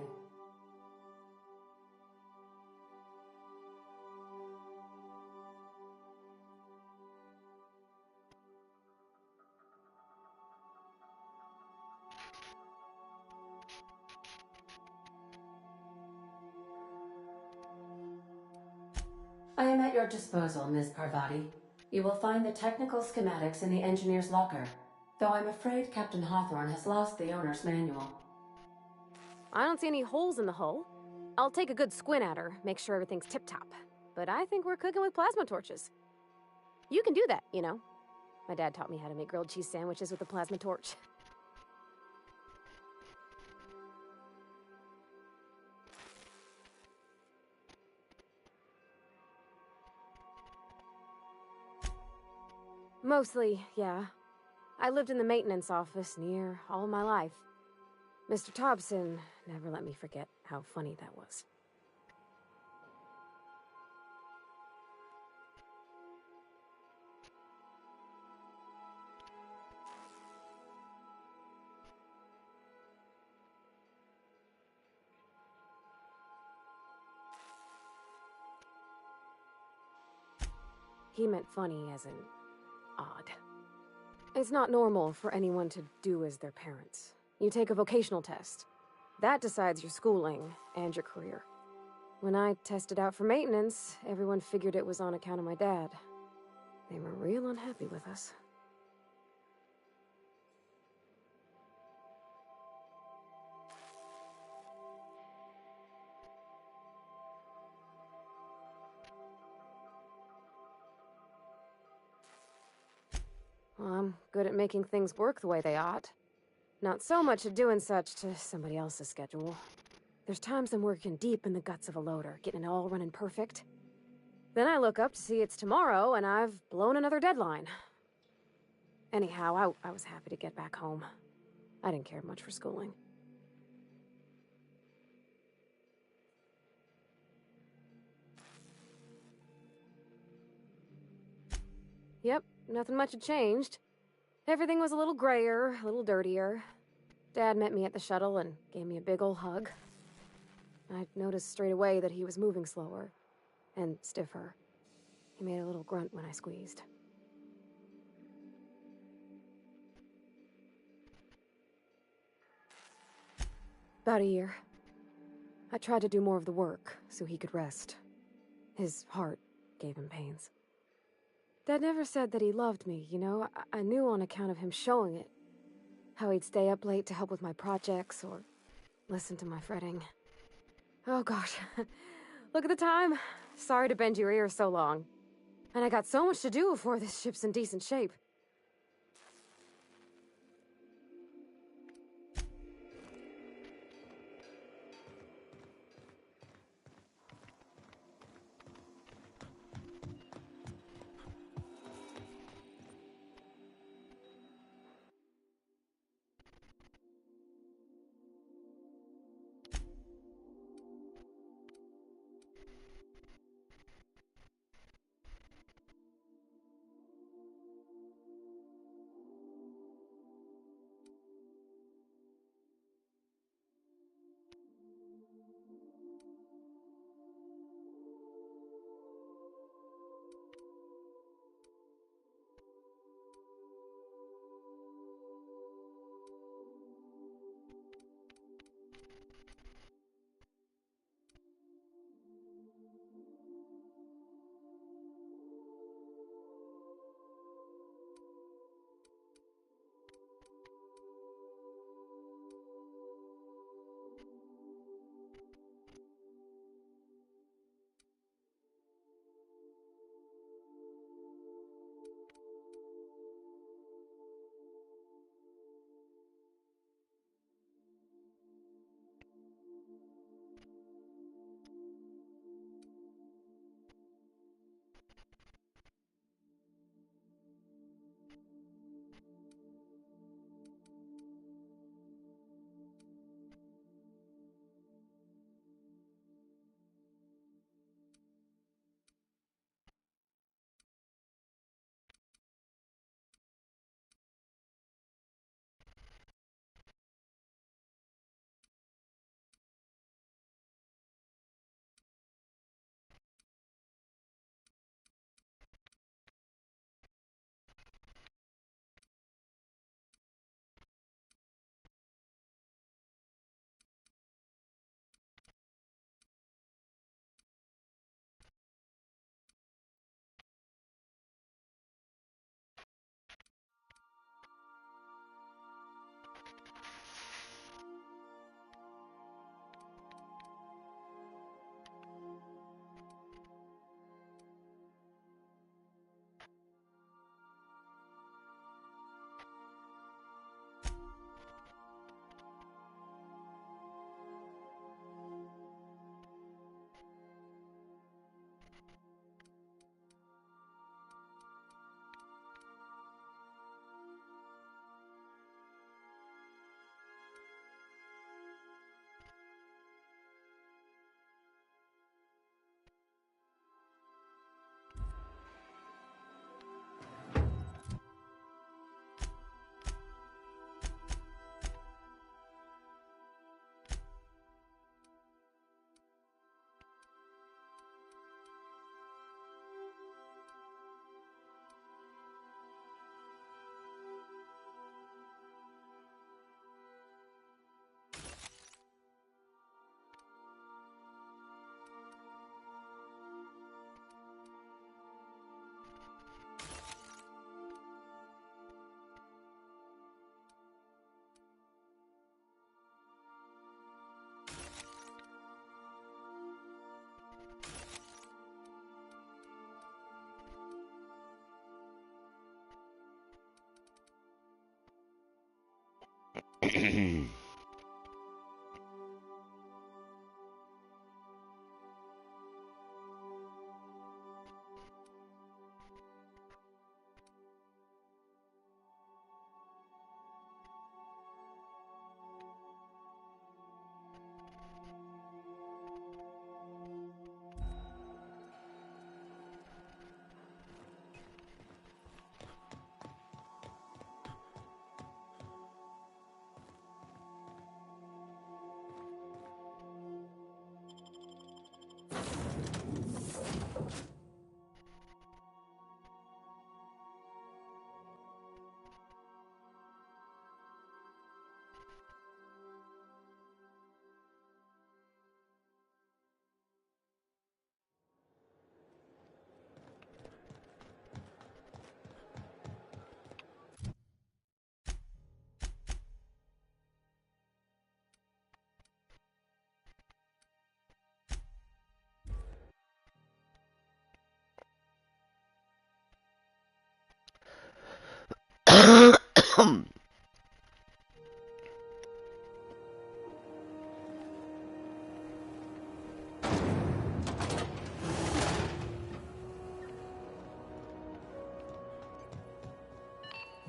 I am at your disposal, Ms. Parvati. You will find the technical schematics in the engineer's locker, though I'm afraid Captain Hawthorne has lost the owner's manual. I don't see any holes in the hull. I'll take a good squint at her, make sure everything's tip-top. But I think we're cooking with plasma torches. You can do that, you know. My dad taught me how to make grilled cheese sandwiches with a plasma torch. Mostly, yeah. I lived in the maintenance office near all my life. Mr. Thompson never let me forget how funny that was. He meant funny as in odd. It's not normal for anyone to do as their parents. You take a vocational test. That decides your schooling and your career. When I tested out for maintenance, everyone figured it was on account of my dad. They were real unhappy with us. Well, I'm good at making things work the way they ought. Not so much at doing such to somebody else's schedule. There's times I'm working deep in the guts of a loader, getting it all running perfect. Then I look up to see it's tomorrow, and I've blown another deadline. Anyhow, I was happy to get back home. I didn't care much for schooling. Yep, nothing much had changed. Everything was a little grayer, a little dirtier. Dad met me at the shuttle and gave me a big ol' hug. I noticed straight away that he was moving slower and stiffer. He made a little grunt when I squeezed. About a year. I tried to do more of the work so he could rest. His heart gave him pains. Dad never said that he loved me, you know? I knew on account of him showing it. How he'd stay up late to help with my projects or listen to my fretting. Oh gosh, look at the time. Sorry to bend your ears so long. And I got so much to do before this ship's in decent shape.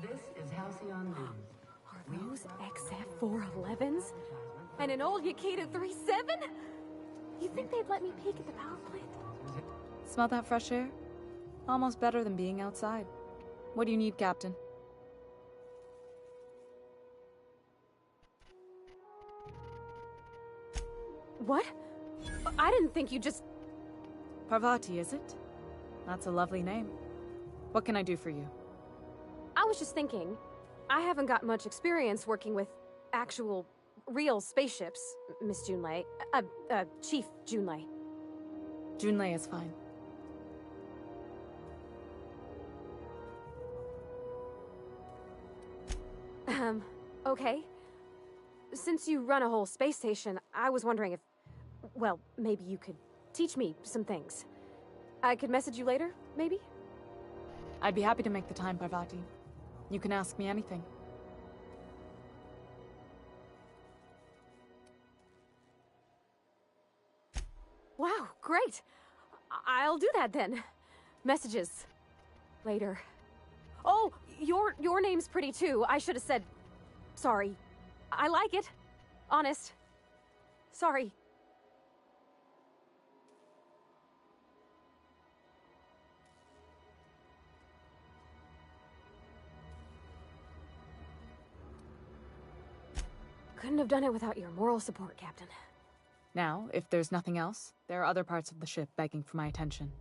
This is Halcyon News. Are those XF411s? And an old Yakita 37? You think they'd let me peek at the power plant? Smell that fresh air? Almost better than being outside. What do you need, Captain? What? I didn't think you just... Parvati, is it? That's a lovely name. What can I do for you? I was just thinking, I haven't got much experience working with actual, real spaceships, Miss Junlei. Chief Junlei. Junlei is fine. Okay. Since you run a whole space station, I was wondering if... Well, maybe you could teach me some things. I could message you later, maybe? I'd be happy to make the time, Parvati. You can ask me anything. Wow, great! I'll do that then. Messages. Later. Oh, your name's pretty too. I should have said... Sorry. I like it. Honest. Sorry. Couldn't have done it without your moral support, Captain. Now, if there's nothing else, there are other parts of the ship begging for my attention.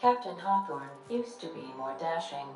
Captain Hawthorne used to be more dashing.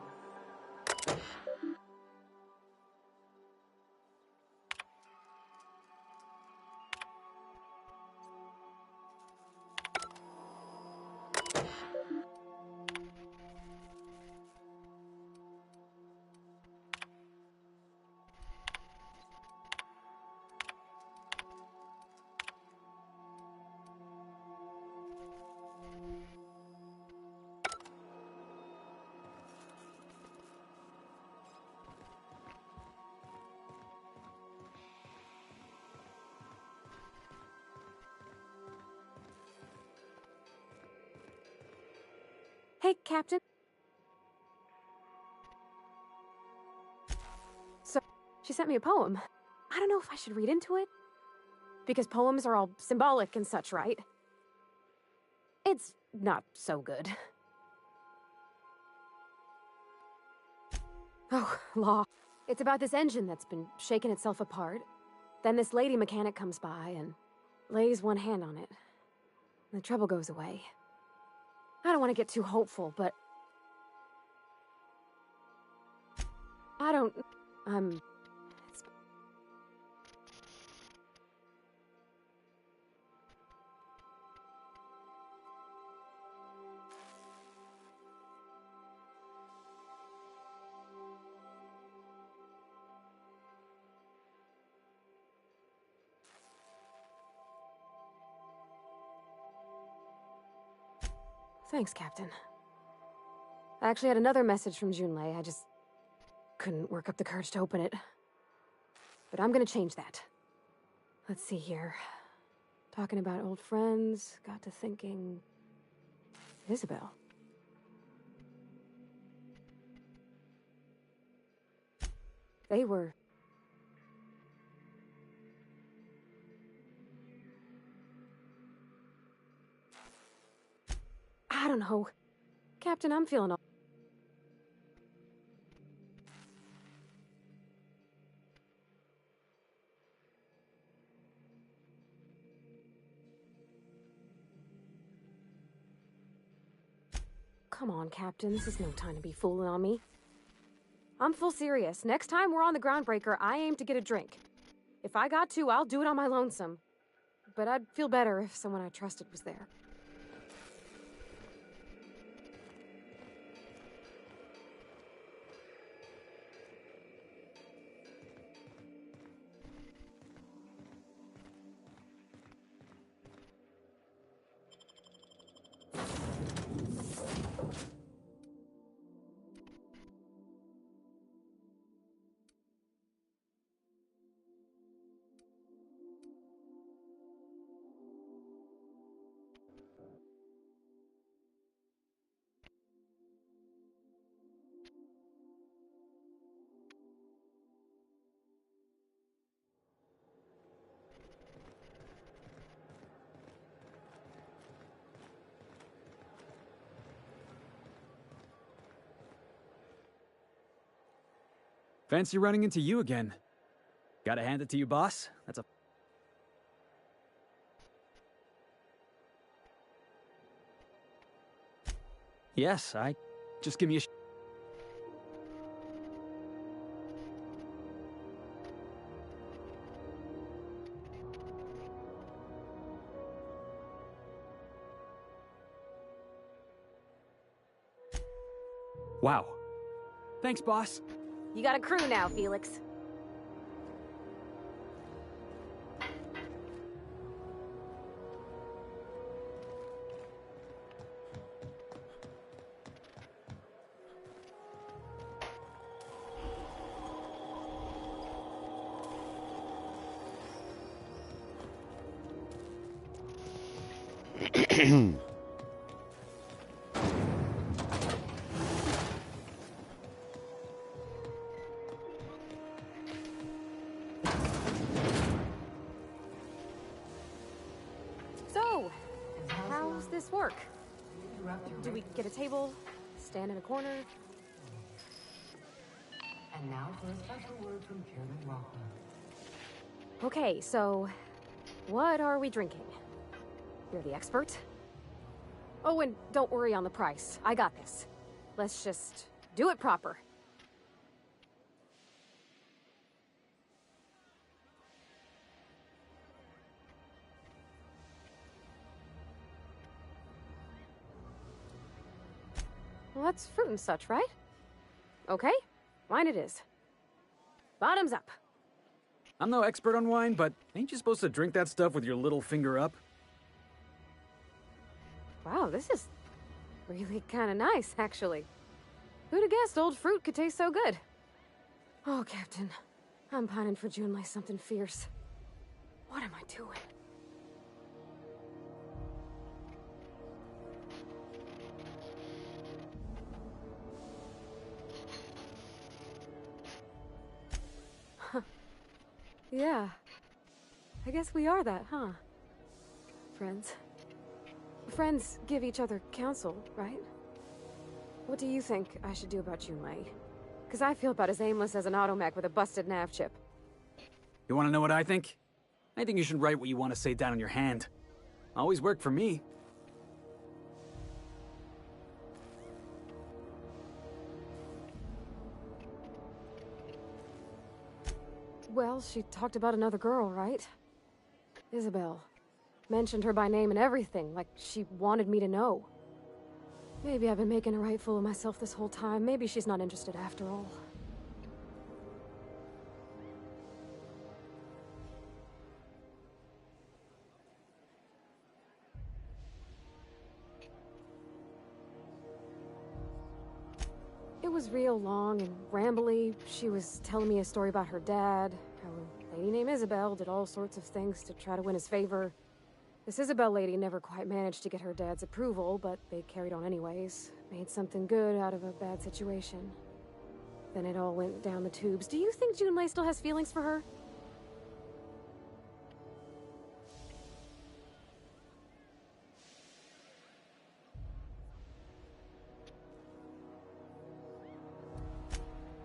Hey, Captain. So, she sent me a poem. I don't know if I should read into it. Because poems are all symbolic and such, right? It's not so good. Oh, law. It's about this engine that's been shaking itself apart. Then this lady mechanic comes by and lays one hand on it. The trouble goes away. I don't want to get too hopeful, but... I don't... Thanks, Captain. I actually had another message from Junlei. I just couldn't work up the courage to open it. But I'm gonna change that. Let's see here. Talking about old friends, got to thinking... Isabel. They were... I don't know. Captain, I'm feeling all... Come on, Captain. This is no time to be fooling on me. I'm full serious. Next time we're on the Groundbreaker, I aim to get a drink. If I got to, I'll do it on my lonesome. But I'd feel better if someone I trusted was there. Fancy running into you again. Gotta hand it to you, boss. That's a... Yes, just give me a Wow. Thanks, boss. You got a crew now, Felix. So, how's this work? Do we get a table? Stand in a corner? And now for a special word from Chairman Walker. Okay, so... what are we drinking? You're the expert. Oh, and don't worry on the price. I got this. Let's just do it proper. Well, that's fruit and such, right? Okay, wine it is. Bottoms up. I'm no expert on wine, but ain't you supposed to drink that stuff with your little finger up? Wow, this is really kind of nice, actually. Who'd have guessed old fruit could taste so good? Oh, Captain, I'm pining for June like something fierce. What am I doing? Yeah. I guess we are that, huh? Friends. Friends give each other counsel, right? What do you think I should do about Junlei? Because I feel about as aimless as an automech with a busted nav chip. You want to know what I think? I think you should write what you want to say down on your hand. Always worked for me. Well, she talked about another girl, right? Isabel. Mentioned her by name and everything, like she wanted me to know. Maybe I've been making a right fool of myself this whole time. Maybe she's not interested after all. It was real long and rambly. She was telling me a story about her dad, how a lady named Isabel did all sorts of things to try to win his favor. This Isabel lady never quite managed to get her dad's approval, but they carried on anyways. Made something good out of a bad situation. Then it all went down the tubes. Do you think Junlei still has feelings for her?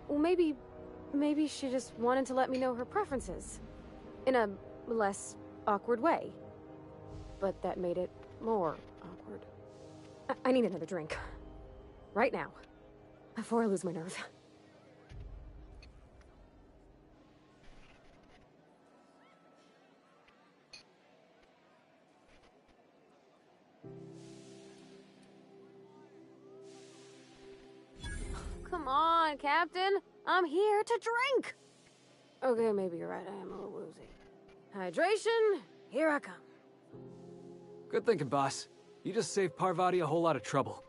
Well, maybe she just wanted to let me know her preferences. In a less awkward way. But that made it more awkward. I need another drink. Right now. Before I lose my nerve. Come on, Captain. I'm here to drink. Okay, maybe you're right. I am a little woozy. Hydration, here I come. Good thinking, boss. You just saved Parvati a whole lot of trouble.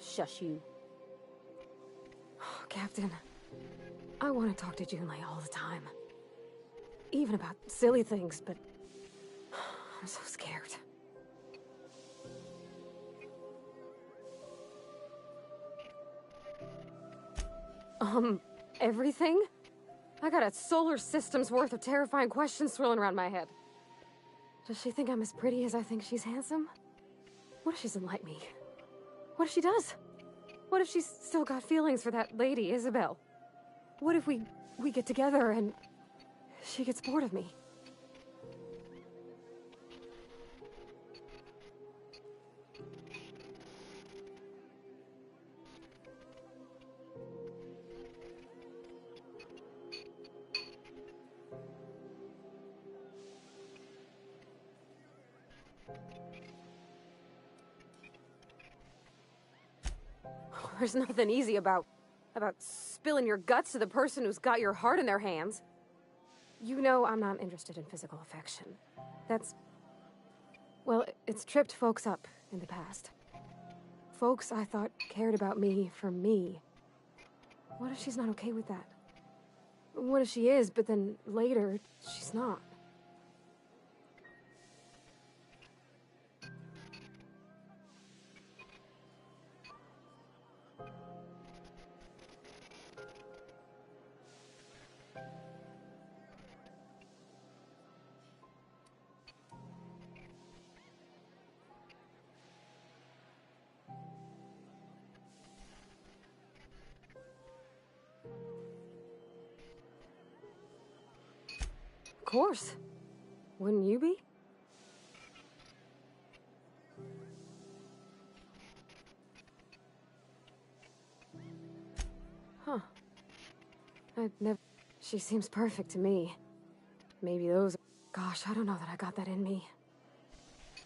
Shush you. Captain, I want to talk to Junlei all the time. Even about silly things, but I'm so scared. Everything? I got a solar system's worth of terrifying questions swirling around my head. Does she think I'm as pretty as I think she's handsome? What if she doesn't like me? What if she does? What if she's still got feelings for that lady, Isabel? What if we get together and she gets bored of me? There's nothing easy about spilling your guts to the person who's got your heart in their hands. You know I'm not interested in physical affection. Well, it's tripped folks up in the past. Folks I thought cared about me for me. What if she's not okay with that? What if she is, but then later, she's not? Of course. Wouldn't you be? I've never... She seems perfect to me. Maybe those... Gosh, I don't know that I got that in me.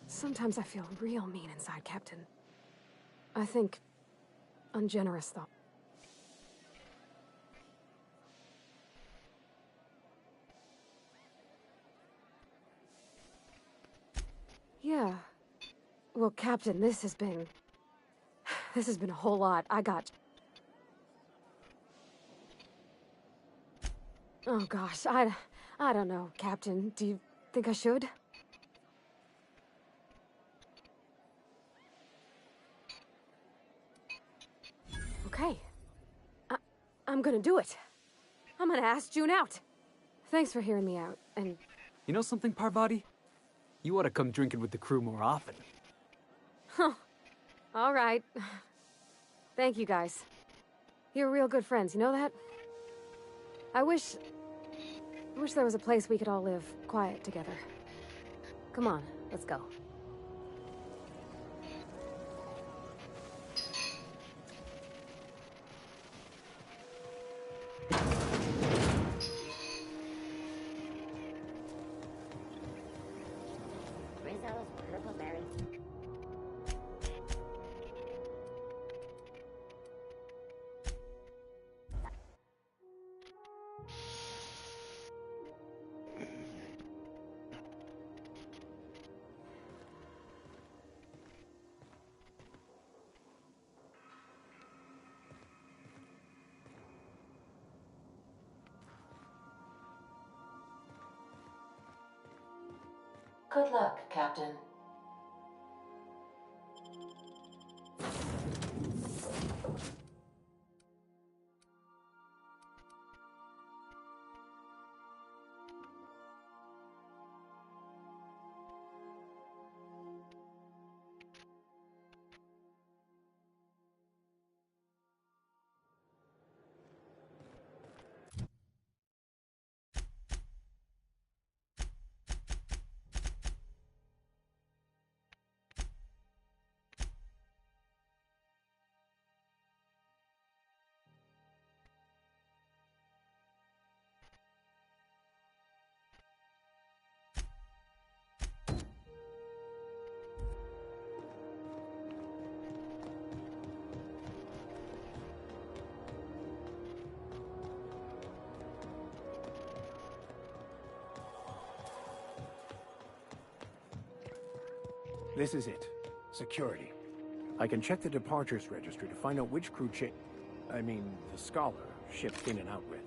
Sometimes I feel real mean inside, Captain. I think... ungenerous thought. Yeah. Well, Captain, this has been... This has been a whole lot. I got... Oh gosh, I don't know, Captain. Do you think I should? Okay. I'm gonna do it. I'm gonna ask June out. Thanks for hearing me out, and... You know something, Parvati? You ought to come drinking with the crew more often. Huh. All right. Thank you, guys. You're real good friends, you know that? I wish there was a place we could all live quiet together. Come on, let's go. Rizzo's purple berry. Good luck, Captain. This is it. Security. I can check the departures registry to find out which crew the Scholar shipped in and out with.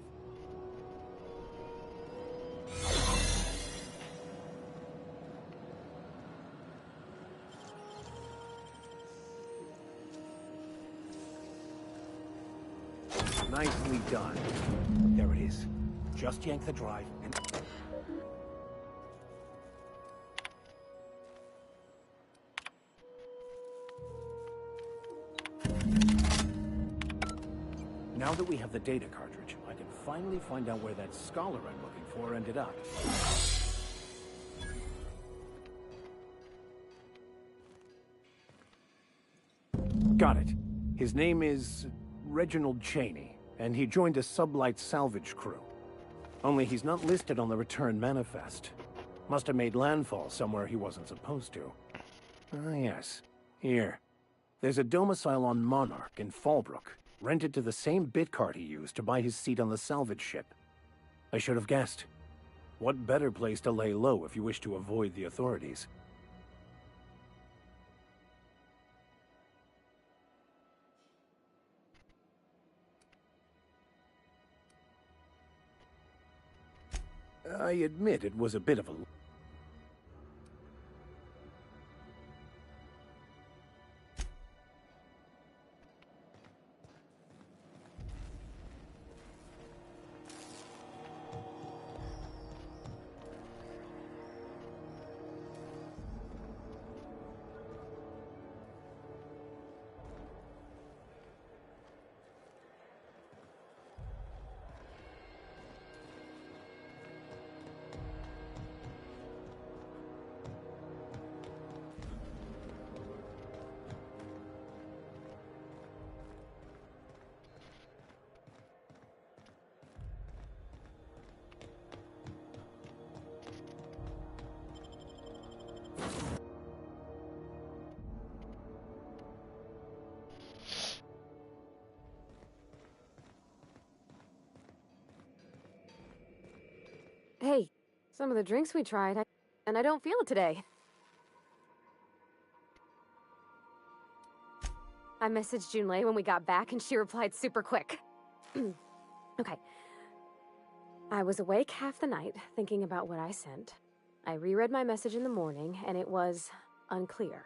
Nicely done. There it is. Just yank the drive and... Now that we have the data cartridge, I can finally find out where that Scholar I'm looking for ended up. Got it. His name is Reginald Cheney, and he joined a sublight salvage crew. Only he's not listed on the return manifest. Must have made landfall somewhere he wasn't supposed to. Ah, yes. Here. There's a domicile on Monarch in Fallbrook, rented to the same bit card he used to buy his seat on the salvage ship. I should have guessed. What better place to lay low if you wish to avoid the authorities? I admit it was a bit of a... Hey, some of the drinks we tried, and I don't feel it today. I messaged Junlei when we got back, and she replied super quick. Okay. I was awake half the night, thinking about what I sent. I reread my message in the morning, and it was unclear.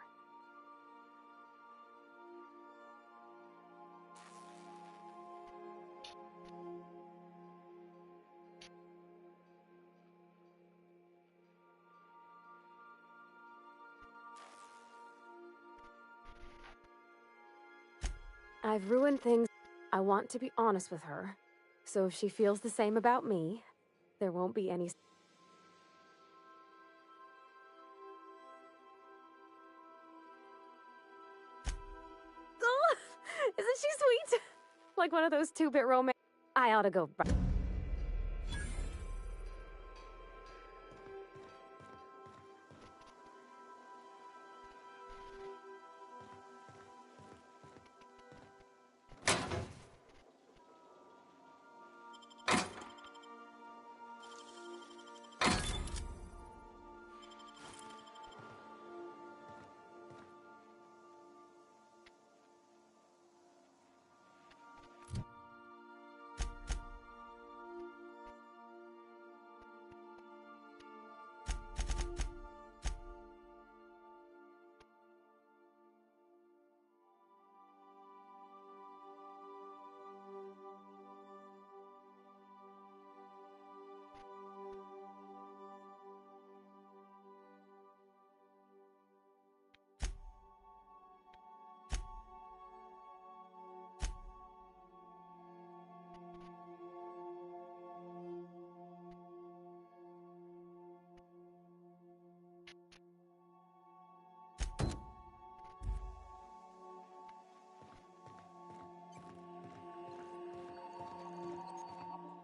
I've ruined things. I want to be honest with her. So if she feels the same about me, there won't be any... Oh, isn't she sweet? Like one of those two-bit romance... I ought to go...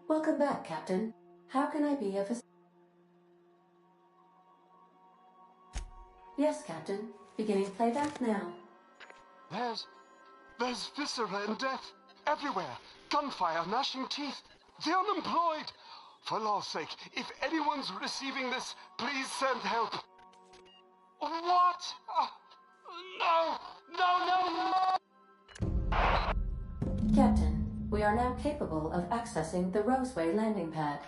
Welcome back, Captain. How can I be of assistance? Yes, Captain. Beginning playback now. There's viscera and death everywhere. Gunfire, gnashing teeth. The unemployed. For law's sake, if anyone's receiving this, please send help. What? No! No, no, no! Captain, we are now capable of accessing the Roseway landing pad.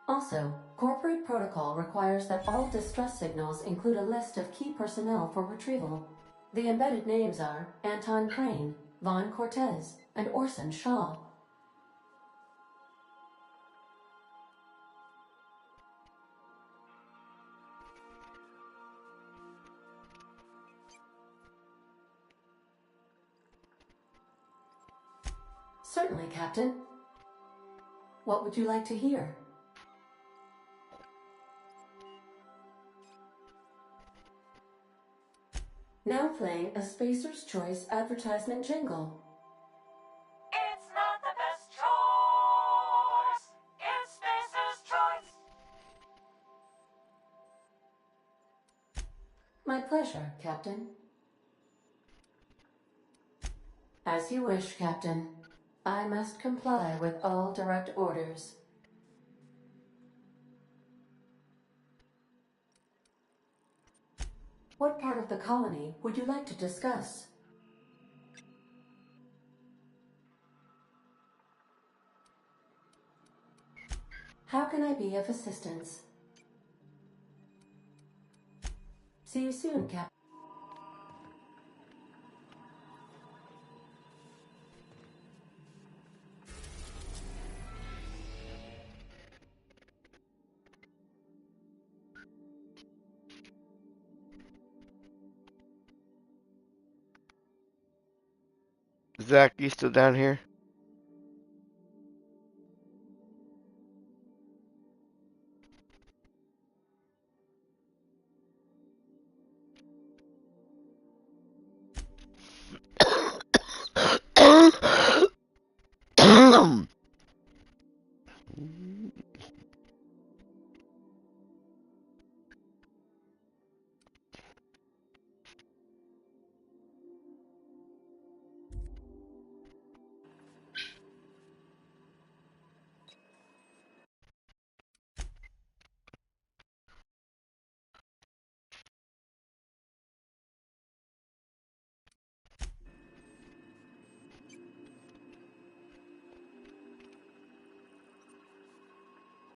Also, corporate protocol requires that all distress signals include a list of key personnel for retrieval. The embedded names are Anton Crane, Vaughn Cortez, and Orson Shaw. Certainly, Captain. What would you like to hear? Now playing a Spacer's Choice advertisement jingle. It's not the best choice. It's Spacer's choice. My pleasure, Captain. As you wish, Captain. I must comply with all direct orders. What part of the colony would you like to discuss? How can I be of assistance? See you soon, Captain. Zach, you still down here?